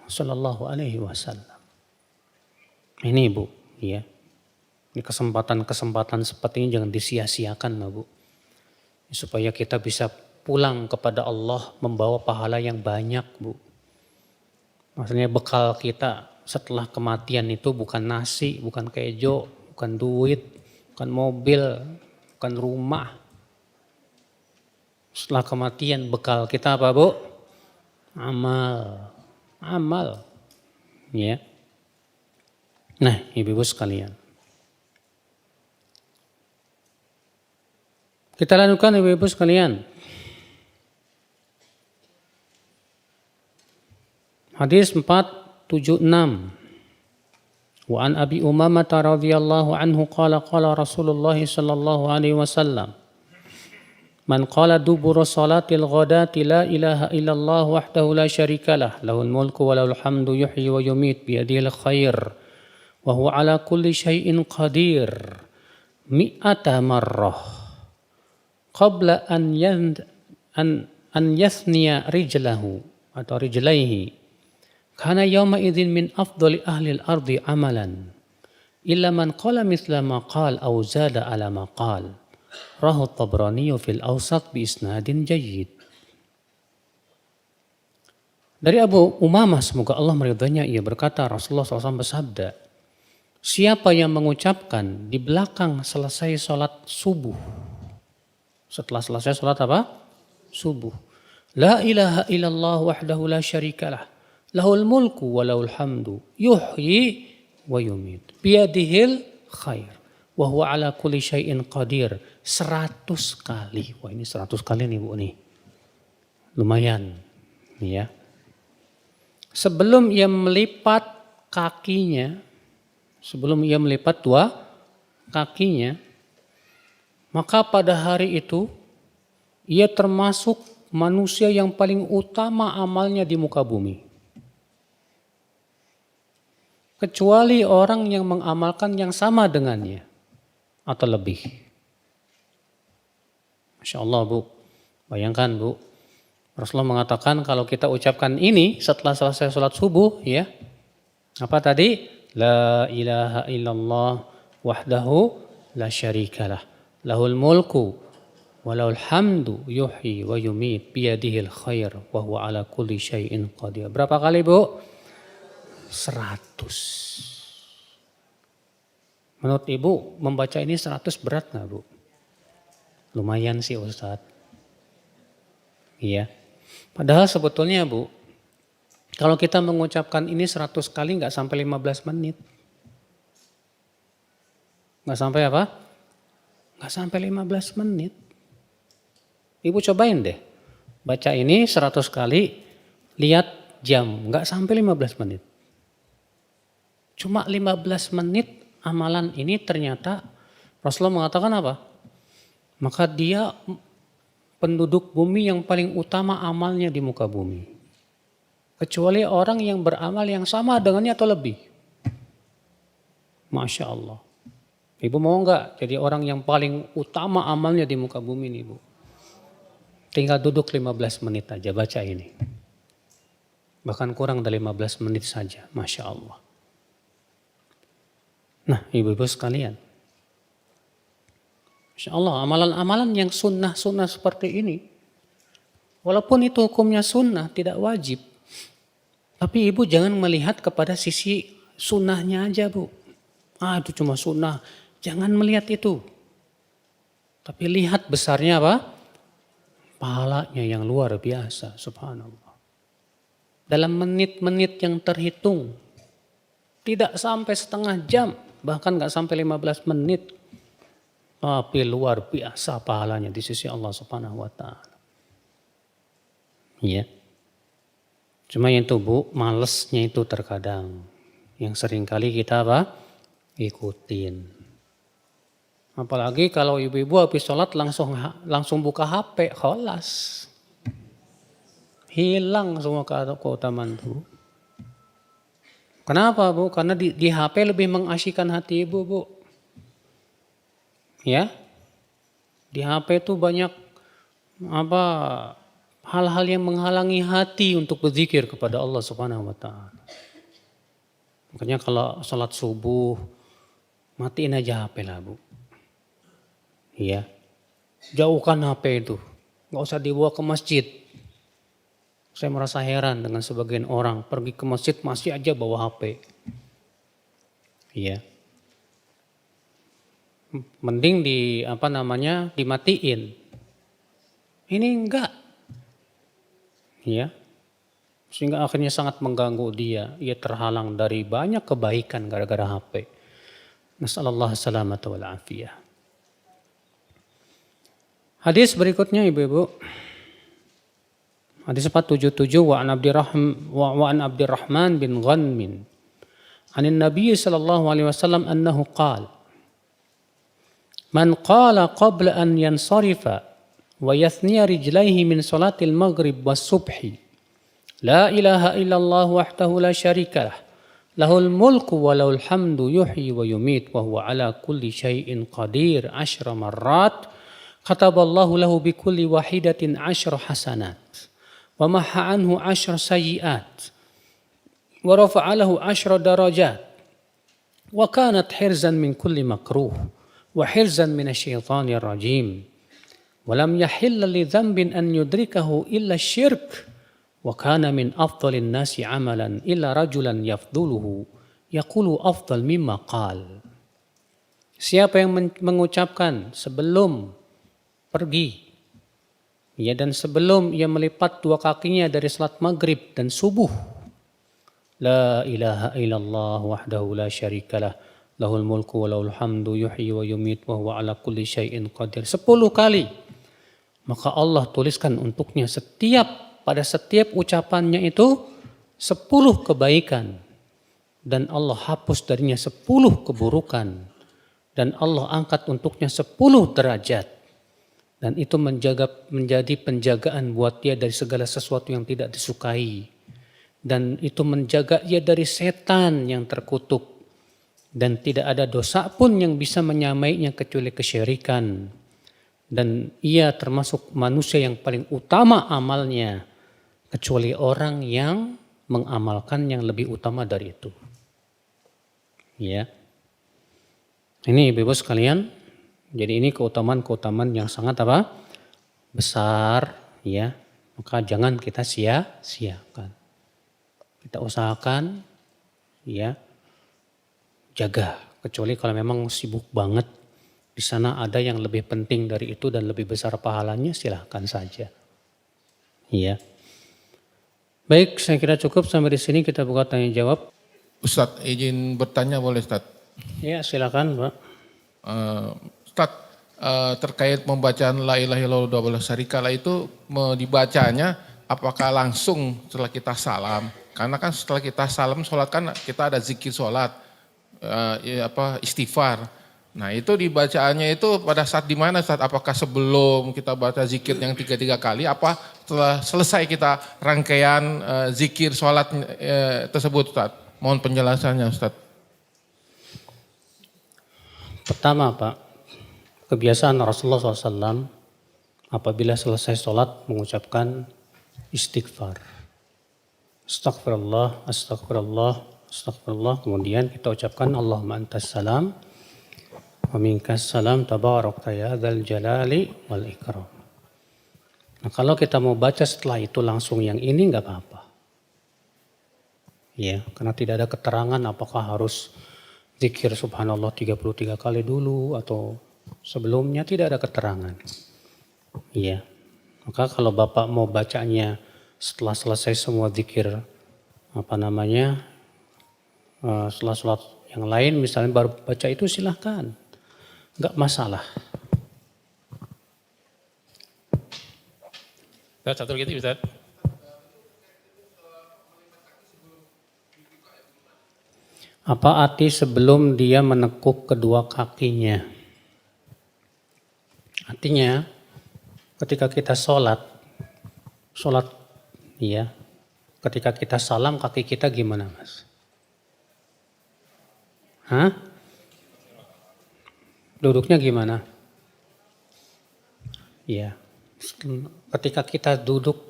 Sallallahu Alaihi Wasallam. Ini Bu, ya. Ini kesempatan-kesempatan seperti ini jangan disia-siakan lah Bu. Supaya kita bisa pulang kepada Allah membawa pahala yang banyak Bu. Maksudnya bekal kita setelah kematian itu bukan nasi, bukan kejo, bukan duit, bukan mobil, bukan rumah. Setelah kematian bekal kita apa Bu? Amal. Ya. Nah, ibu-ibu sekalian. Kita lanjutkan ibu-ibu sekalian. Hadis 476. Wa an Abi Umamah radhiyallahu anhu qala Rasulullah sallallahu alaihi wasallam. Man qala dubura salatil ghadati la ilaha illallah wahdahu la syarikalah lahul mulku wa lahul hamdu yuhyi wa yumit biyadihil khair wa huwa ala kulli syai'in qadir mi'ata marrah qabla an yathniya rijlahu atau rijlaihi kana yawma idzin min afdali ahli al-ardi amalan illa man qala mithla ma qala aw zada ala ma qala. Rahu Tabrani fil Awsat bi isnadin jayyid. Dari Abu Umamah semoga Allah meridhoinya, ia berkata Rasulullah SAW bersabda, siapa yang mengucapkan di belakang selesai sholat subuh, setelah selesai sholat apa? Subuh. La ilaha illallah wahdahu la syarikalah, lahul mulku wa lahul hamdu, yuhyi wa yumit, biyadihil khair, wa huwa ala kulli syai'in qadir. 100 kali. Wah ini 100 kali nih Bu nih. Lumayan. Ya. Sebelum ia melipat kakinya, sebelum ia melipat dua kakinya, maka pada hari itu ia termasuk manusia yang paling utama amalnya di muka bumi. Kecuali orang yang mengamalkan yang sama dengannya atau lebih. Masya Allah Bu, bayangkan Bu, Rasulullah mengatakan kalau kita ucapkan ini setelah selesai sholat subuh ya, apa tadi? La ilaha illallah wahdahu la syarikalah, lahul mulku wa lahul hamdu yuhyi wa yumit biyadihil khair wa huwa ala kulli syai'in qadir. Berapa kali Bu? 100. Menurut Ibu membaca ini 100 berat gak Bu? Lumayan sih Ustadz. Iya. Padahal sebetulnya Bu, kalau kita mengucapkan ini 100 kali nggak sampai 15 menit. Nggak sampai apa? Nggak sampai 15 menit. Ibu cobain deh. Baca ini 100 kali, lihat jam, nggak sampai 15 menit. Cuma 15 menit amalan ini ternyata Rasulullah mengatakan apa? Maka dia penduduk bumi yang paling utama amalnya di muka bumi. Kecuali orang yang beramal yang sama dengannya atau lebih. Masya Allah. Ibu mau enggak jadi orang yang paling utama amalnya di muka bumi nih Bu? Tinggal duduk 15 menit aja baca ini. Bahkan kurang dari 15 menit saja. Masya Allah. Nah ibu-ibu sekalian. Masya Allah, amalan-amalan yang sunnah-sunnah seperti ini, walaupun itu hukumnya sunnah, tidak wajib. Tapi ibu jangan melihat kepada sisi sunnahnya aja Bu. Itu cuma sunnah, jangan melihat itu. Tapi lihat besarnya apa? Pahalanya yang luar biasa, subhanallah. Dalam menit-menit yang terhitung, tidak sampai setengah jam, bahkan gak sampai 15 menit. Tapi luar biasa pahalanya di sisi Allah Subhanahu wa taala. Ya. Cuma yang itu Bu, malesnya itu terkadang yang seringkali kita apa? Ikutin. Apalagi kalau ibu-ibu habis sholat langsung buka HP, kholas. Hilang semua keutamaan itu. Kenapa Bu? Karena di HP lebih mengasyikkan hati Ibu Bu. Ya, di HP itu banyak hal-hal yang menghalangi hati untuk berzikir kepada Allah Subhanahu wa taala. Makanya kalau salat subuh matiin aja HP lah Bu. Iya. Jauhkan HP itu. Enggak usah dibawa ke masjid. Saya merasa heran dengan sebagian orang pergi ke masjid masih aja bawa HP. Iya. Mending dimatiin. Ini enggak. Ya. Sehingga akhirnya sangat mengganggu dia. Ia terhalang dari banyak kebaikan gara-gara HP. Nasallallahu salamata wal afiyah. Hadis berikutnya Ibu-ibu. Hadis 477 wa an Abdurrahman bin Ghanmin. Anin Nabi sallallahu alaihi wasallam annahu qala Man qala qabla an yansarifa wa yathniya rijlaihi min salatil maghrib was subhi la ilaha illallah wahdahu la syarika lah lahul mulku wa lahul hamdu yuhyi wa yumit wa huwa ala kulli syai'in qadir 10 marrat kataballahu lahu bi kulli wahidatin 10 hasanat wa maha anhu 10 sayyi'at wa rafa'a lahu 10 darajat wa kanat hirzan min kulli makruh wa hirzan minasy-syaithanir rajim wa lam yahilla li dhanbin an yudrikahu illa syirk wa kana min afdhalin nasi amalan illa rajulan yafdhuluhu yaqulu afdal mimma qal. Siapa yang mengucapkan sebelum pergi ya dan sebelum ia melipat dua kakinya dari salat maghrib dan subuh la ilaha illallah wahdahu la syarikalah lahul mulku wa lahul hamdu yuhyi wa yumit wa huwa ala kulli syai'in qadir 10 kali maka Allah tuliskan untuknya pada setiap ucapannya itu 10 kebaikan dan Allah hapus darinya 10 keburukan dan Allah angkat untuknya 10 derajat dan itu menjadi penjagaan buat dia dari segala sesuatu yang tidak disukai dan itu menjaga ia dari setan yang terkutuk dan tidak ada dosa pun yang bisa menyamainya kecuali kesyirikan dan ia termasuk manusia yang paling utama amalnya kecuali orang yang mengamalkan yang lebih utama dari itu. Ya. Ini Ibu-ibu sekalian, jadi ini keutamaan-keutamaan yang sangat besar ya. Maka jangan kita sia-siakan. Kita usahakan ya jaga kecuali kalau memang sibuk banget di sana ada yang lebih penting dari itu dan lebih besar pahalanya silahkan saja. Ya. Baik, saya kira cukup sampai di sini kita buka tanya jawab. Ustadz izin bertanya boleh Ustadz? Ya silakan Pak. Ustadz terkait pembacaan la ilaha illallah wa syarikalah itu dibacanya apakah langsung setelah kita salam? Karena kan setelah kita salam sholat kan kita ada zikir sholat, istighfar. Nah itu dibacaannya itu pada saat di mana Ustadz? Apakah sebelum kita baca zikir yang 3 kali apa setelah selesai kita rangkaian zikir sholat tersebut Ustadz? Mohon penjelasannya Ustadz. Pertama Pak, kebiasaan Rasulullah SAW apabila selesai sholat mengucapkan istighfar. Astagfirullah, astagfirullah, astagfirullah. Kemudian kita ucapkan Allahumma antas salam wa minkas salam tabarakta ya dzal jalali wal ikram. Nah kalau kita mau baca setelah itu langsung yang ini enggak apa-apa. Ya, karena tidak ada keterangan apakah harus zikir subhanallah 33 kali dulu atau sebelumnya tidak ada keterangan. Iya. Maka kalau Bapak mau bacanya setelah selesai semua zikir setelah sholat yang lain misalnya baru baca itu silahkan. Enggak masalah. Satu lagi Ustaz. Apa arti sebelum dia menekuk kedua kakinya? Artinya ketika kita sholat Iya. Ketika kita salam kaki kita gimana Mas? Hah? Duduknya gimana? Iya. Ketika kita duduk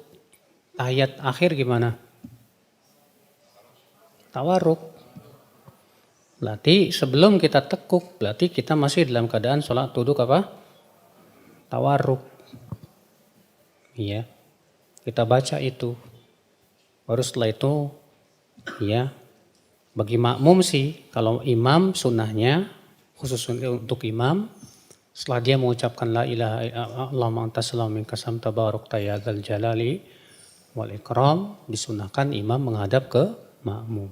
tahiyat akhir gimana? Tawarruk. Berarti sebelum kita tekuk, berarti kita masih dalam keadaan sholat duduk apa? Tawarruk. Iya. Kita baca itu. Baru setelah itu, ya, bagi makmum sih, kalau imam sunnahnya, khusus untuk imam, setelah dia mengucapkan la ilaha illallah Allahumma anta salam minka salam tabarakta ya dzal jalali wal ikram, disunahkan imam menghadap ke makmum.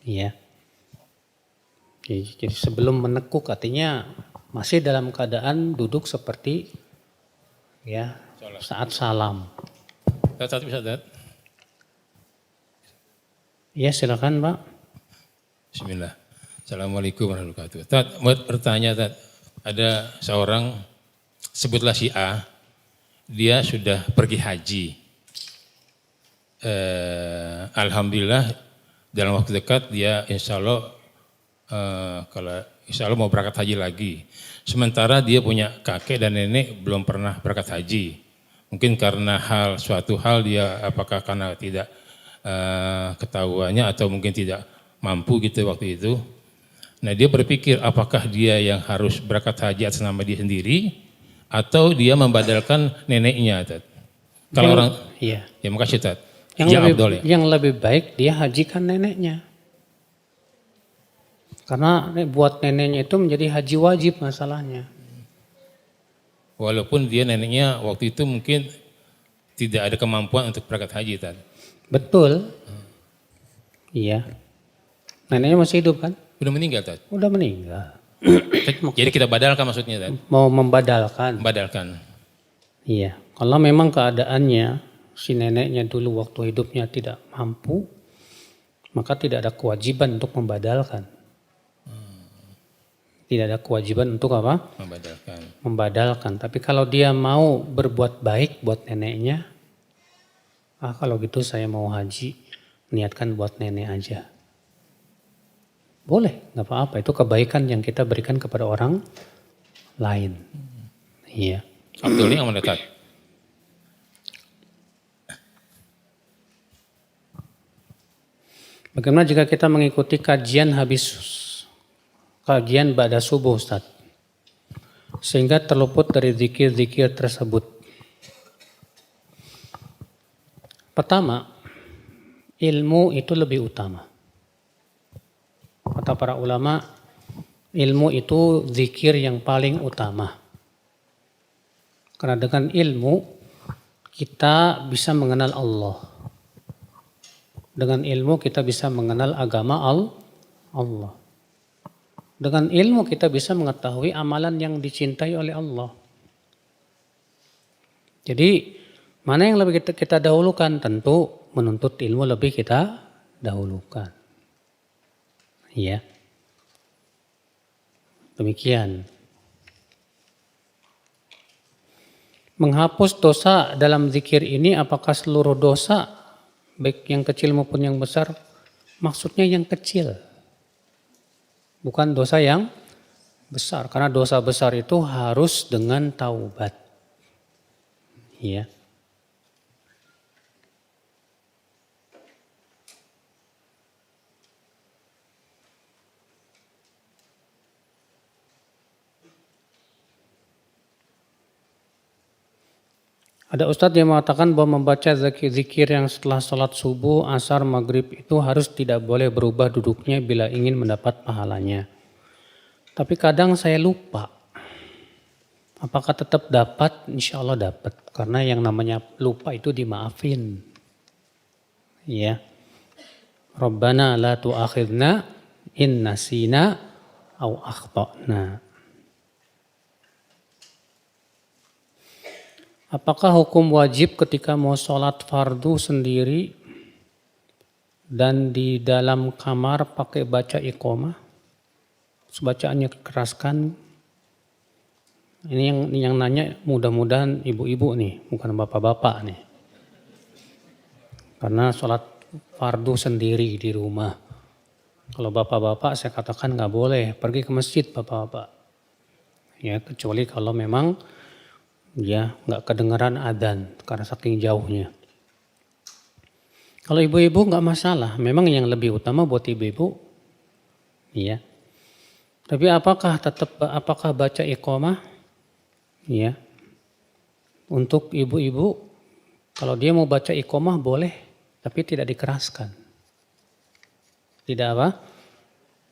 Iya. Jadi sebelum menekuk artinya masih dalam keadaan duduk seperti ya saat salam. Satu bisa, Tat? Ya silakan Pak. Bismillah. Assalamualaikum warahmatullahi wabarakatuh. Tat, mau bertanya, Tat. Ada seorang, sebutlah si A, dia sudah pergi haji. Alhamdulillah dalam waktu dekat dia insya Allah, kalau insya Allah mau berangkat haji lagi. Sementara dia punya kakek dan nenek belum pernah berangkat haji. Mungkin karena suatu hal dia apakah karena tidak ketahuannya atau mungkin tidak mampu gitu waktu itu. Nah dia berpikir apakah dia yang harus berangkat haji atas nama dia sendiri atau dia membadalkan neneknya, Tat. Kalau orang, iya. ya makasih, Tat. Yang lebih baik dia hajikan neneknya. Karena buat neneknya itu menjadi haji wajib masalahnya. Walaupun dia neneknya waktu itu mungkin tidak ada kemampuan untuk berangkat haji, Tat. Betul. Iya. Neneknya masih hidup kan? Udah meninggal, Tat. Udah meninggal. Jadi kita badalkan maksudnya, Tat. Mau membadalkan. Badalkan. Iya. Kalau memang keadaannya si neneknya dulu waktu hidupnya tidak mampu, maka tidak ada kewajiban untuk membadalkan. Tidak ada kewajiban untuk apa? Membadalkan. Tapi kalau dia mau berbuat baik buat neneknya, kalau gitu saya mau haji, niatkan buat nenek aja. Boleh, nggak apa-apa. Itu kebaikan yang kita berikan kepada orang lain. Iya. Abdul yang mendekat. Bagaimana jika kita mengikuti kajian ba'da subuh, Ustaz? Sehingga terluput dari zikir-zikir tersebut. Pertama, ilmu itu lebih utama. Kata para ulama, ilmu itu zikir yang paling utama. Karena dengan ilmu kita bisa mengenal Allah. Dengan ilmu kita bisa mengenal agama Allah. Dengan ilmu kita bisa mengetahui amalan yang dicintai oleh Allah. Jadi mana yang lebih kita dahulukan? Tentu menuntut ilmu lebih kita dahulukan. Iya. Demikian. Menghapus dosa dalam zikir ini apakah seluruh dosa, baik yang kecil maupun yang besar? Maksudnya yang kecil. Bukan dosa yang besar. Karena dosa besar itu harus dengan taubat. Iya. Ada ustadz yang mengatakan bahwa membaca zikir yang setelah sholat subuh, asar, maghrib itu harus tidak boleh berubah duduknya bila ingin mendapat pahalanya. Tapi kadang saya lupa. Apakah tetap dapat? Insya Allah dapat. Karena yang namanya lupa itu dimaafin. Ya. Rabbana la tu'akhidna in nasina au akhtana. Apakah hukum wajib ketika mau sholat fardu sendiri dan di dalam kamar pakai baca iqomah? Bacaannya keraskan. Ini yang nanya mudah-mudahan ibu-ibu nih, bukan bapak-bapak nih. Karena sholat fardu sendiri di rumah. Kalau bapak-bapak saya katakan nggak boleh pergi ke masjid bapak-bapak. Ya kecuali kalau memang ya nggak kedengaran adzan karena saking jauhnya. Kalau ibu-ibu nggak masalah. Memang yang lebih utama buat ibu-ibu, ya. Tapi apakah baca iqamah? Ya. Untuk ibu-ibu, kalau dia mau baca iqamah boleh, tapi tidak dikeraskan. Tidak apa?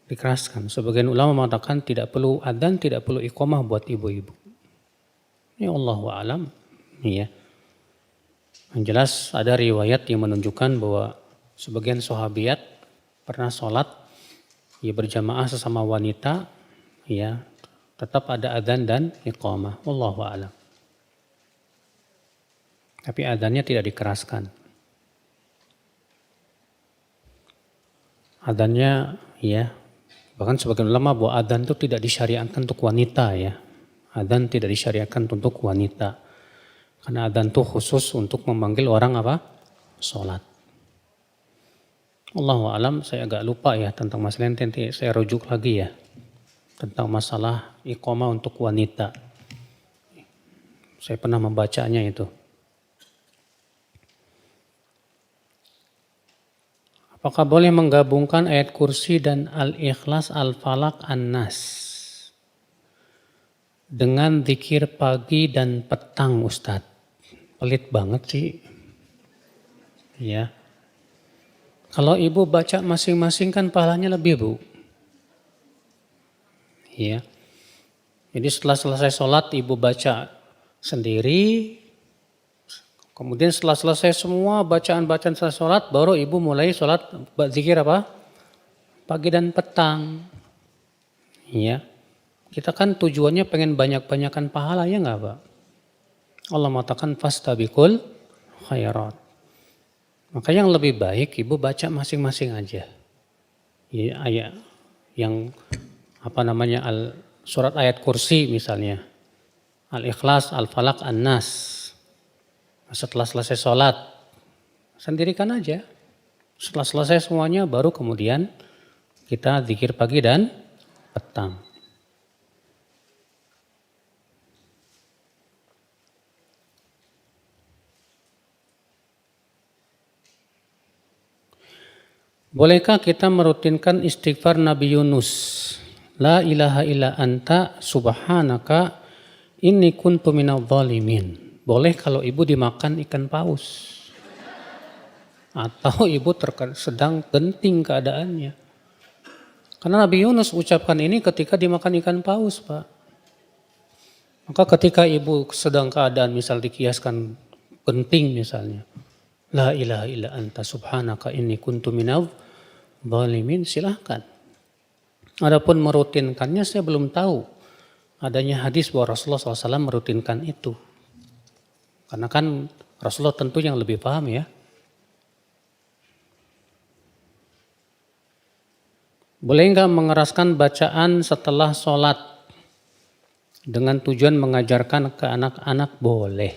Dikeraskan. Sebagian ulama mengatakan tidak perlu adzan, tidak perlu iqamah buat ibu-ibu. Ya Allahu a'lam. Ya. Yang jelas ada riwayat yang menunjukkan bahwa sebagian sahabiat pernah sholat ya berjamaah sesama wanita, ya tetap ada adzan dan iqamah. Wallahu a'lam. Tapi adzannya tidak dikeraskan. Adzannya ya, bahkan sebagian ulama bahwa adzan itu tidak disyariatkan untuk wanita ya. Adzan tidak disyariatkan untuk wanita. Karena adzan itu khusus untuk memanggil orang apa? Sholat. Allahu a'lam, saya agak lupa ya tentang masalah ini, nanti saya rujuk lagi ya. Tentang masalah iqamah untuk wanita. Saya pernah membacanya itu. Apakah boleh menggabungkan ayat kursi dan al-ikhlas, al-falak, an-nas dengan zikir pagi dan petang Ustadz? Pelit banget sih. Ya. Kalau ibu baca masing-masing kan pahalanya lebih bu. Ya. Jadi setelah selesai sholat ibu baca sendiri. Kemudian setelah selesai semua bacaan-bacaan selesai sholat, baru ibu mulai sholat zikir apa? Pagi dan petang. Ya. Kita kan tujuannya pengen banyak-banyakan pahala ya enggak Pak? Allah mengatakan fastabiqul khairat. Maka yang lebih baik ibu baca masing-masing aja. Ya, ayat yang surat ayat kursi misalnya. Al-Ikhlas, Al-Falaq, An-Nas. Setelah selesai sholat, sendirikan aja. Setelah selesai semuanya, baru kemudian kita zikir pagi dan petang. Bolehkah kita merutinkan istighfar Nabi Yunus? La ilaha illa anta subhanaka inni kuntu minadh dhalimin. Boleh kalau ibu dimakan ikan paus. Atau ibu sedang genting keadaannya. Karena Nabi Yunus ucapkan ini ketika dimakan ikan paus, Pak. Maka ketika ibu sedang keadaan misal dikiaskan genting misalnya. La ilaha illa anta subhanaka inni kuntu minadh dhalimin, silahkan. Adapun merutinkannya saya belum tahu. Adanya hadis bahwa Rasulullah SAW merutinkan itu. Karena kan Rasulullah tentu yang lebih paham ya. Boleh enggak mengeraskan bacaan setelah sholat dengan tujuan mengajarkan ke anak-anak? Boleh.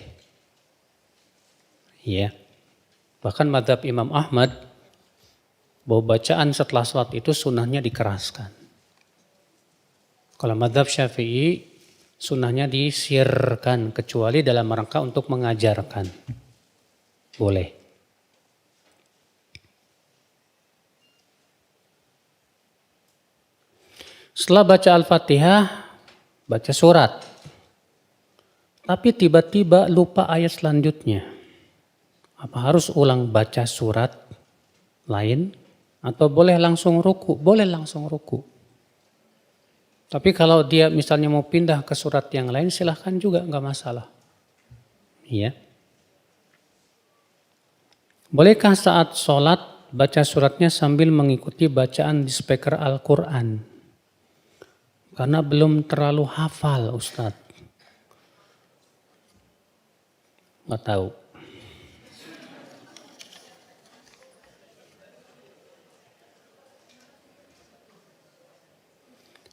Ya. Bahkan mazhab Imam Ahmad bahwa bacaan setelah sholat itu sunnahnya dikeraskan. Kalau mazhab Syafi'i sunnahnya disirkan kecuali dalam rangka untuk mengajarkan. Boleh. Setelah baca Al-Fatihah, baca surat. Tapi tiba-tiba lupa ayat selanjutnya. Apa harus ulang baca surat lain? Atau boleh langsung ruku? Boleh langsung ruku. Tapi kalau dia misalnya mau pindah ke surat yang lain, silahkan juga, enggak masalah. Iya. Bolehkah saat sholat baca suratnya sambil mengikuti bacaan di speaker Al-Quran? Karena belum terlalu hafal Ustadz. Nggak tahu.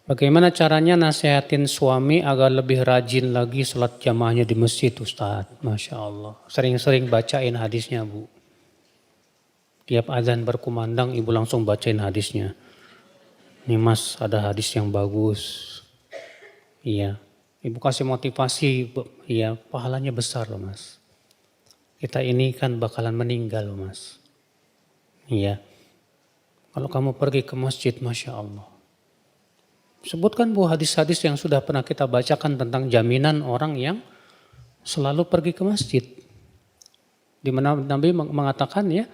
Bagaimana caranya nasihatin suami agar lebih rajin lagi sholat jamaahnya di masjid Ustadz? Masya Allah. Sering-sering bacain hadisnya Bu. Tiap azan berkumandang ibu langsung bacain hadisnya. Nih mas, ada hadis yang bagus. Iya, ibu kasih motivasi, iya pahalanya besar loh mas. Kita ini kan bakalan meninggal loh mas. Iya, kalau kamu pergi ke masjid, Masya Allah. Sebutkan bu hadis-hadis yang sudah pernah kita bacakan tentang jaminan orang yang selalu pergi ke masjid. Di mana Nabi mengatakan ya,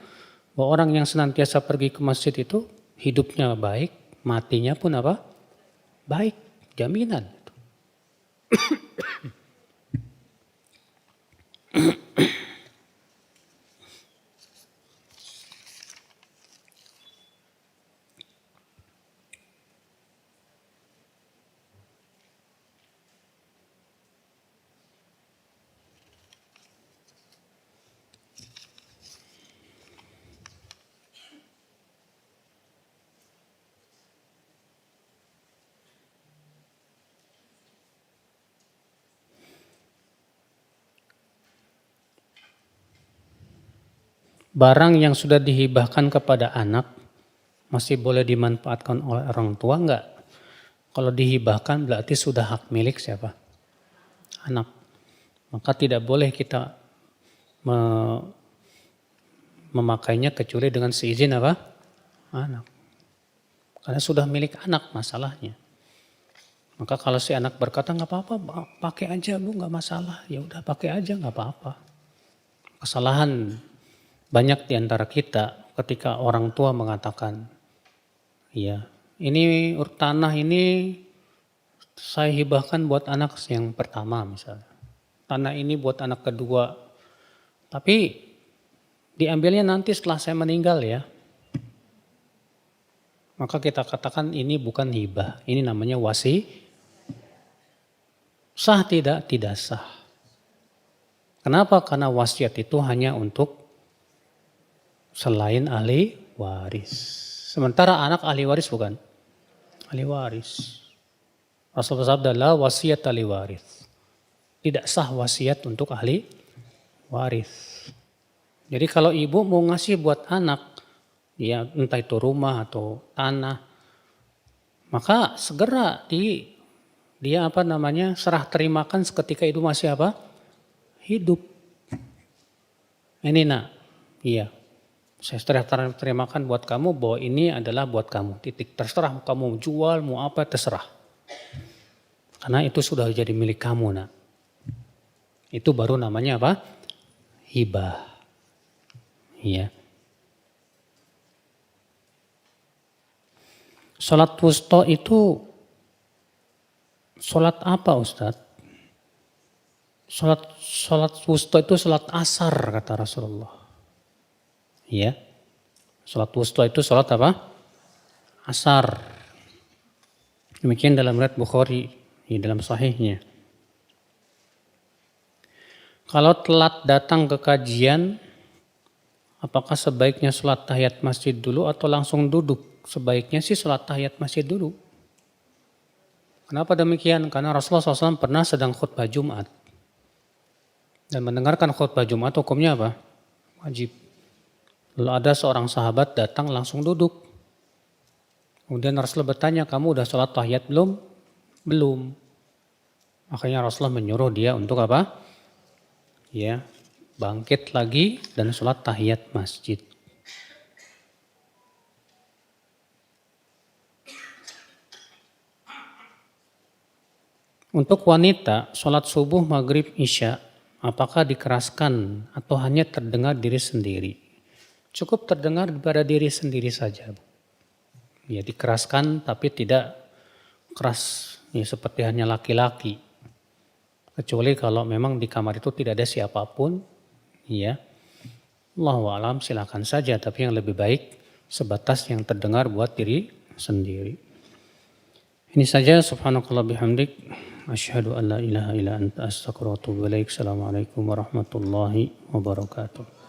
bahwa orang yang senantiasa pergi ke masjid itu hidupnya baik, matinya pun apa? Baik, jaminan. Barang yang sudah dihibahkan kepada anak masih boleh dimanfaatkan oleh orang tua enggak? Kalau dihibahkan berarti sudah hak milik siapa? Anak. Maka tidak boleh kita memakainya kecuali dengan seizin apa? Anak. Karena sudah milik anak masalahnya. Maka kalau si anak berkata nggak apa-apa, pakai aja bu, nggak masalah. Ya udah pakai aja nggak apa-apa. Kesalahan banyak di antara kita ketika orang tua mengatakan, iya, ini tanah ini saya hibahkan buat anak yang pertama misalnya. Tanah ini buat anak kedua. Tapi diambilnya nanti setelah saya meninggal ya. Maka kita katakan ini bukan hibah, ini namanya wasi. Sah tidak? Tidak sah. Kenapa? Karena wasiat itu hanya untuk selain ahli waris. Sementara anak ahli waris bukan? Ahli waris. Rasulullah bersabda, la wasiat ahli waris. Tidak sah wasiat untuk ahli waris. Jadi kalau ibu mau ngasih buat anak, ya entah itu rumah atau tanah, maka segera dia serah terimakan seketika itu masih apa? Hidup. Ini nak, iya. Saya serah terimakan buat kamu bahwa ini adalah buat kamu. Titik. Terserah kamu mau jual, mau apa, terserah. Karena itu sudah jadi milik kamu nak. Itu baru namanya apa? Hibah. Iya. Salat wusta itu salat apa Ustadz? Salat wusta itu salat asar kata Rasulullah. Ya, salat wusta itu salat apa? Asar. Demikian dalam riwayat Bukhari, dalam sahihnya. Kalau telat datang ke kajian, apakah sebaiknya salat tahiyat masjid dulu atau langsung duduk? Sebaiknya sih salat tahiyat masjid dulu. Kenapa demikian? Karena Rasulullah SAW pernah sedang khutbah Jumat. Dan mendengarkan khutbah Jumat hukumnya apa? Wajib. Lalu ada seorang sahabat datang langsung duduk. Kemudian Rasulullah bertanya, kamu udah sholat tahiyat belum? Belum. Makanya Rasulullah menyuruh dia untuk apa? Ya, bangkit lagi dan sholat tahiyat masjid. Untuk wanita, sholat subuh, maghrib, isya, apakah dikeraskan atau hanya terdengar diri sendiri? Cukup terdengar pada diri sendiri saja. Ya dikeraskan tapi tidak keras ya, seperti hanya laki-laki. Kecuali kalau memang di kamar itu tidak ada siapapun. Ya. Allahu a'lam, silakan saja, tapi yang lebih baik sebatas yang terdengar buat diri sendiri. Ini saja, subhanakallah bihamdik, asyhadu an la ilaha illa anta astaghfiruka wa atubu ilaik. Assalamualaikum warahmatullahi wabarakatuh.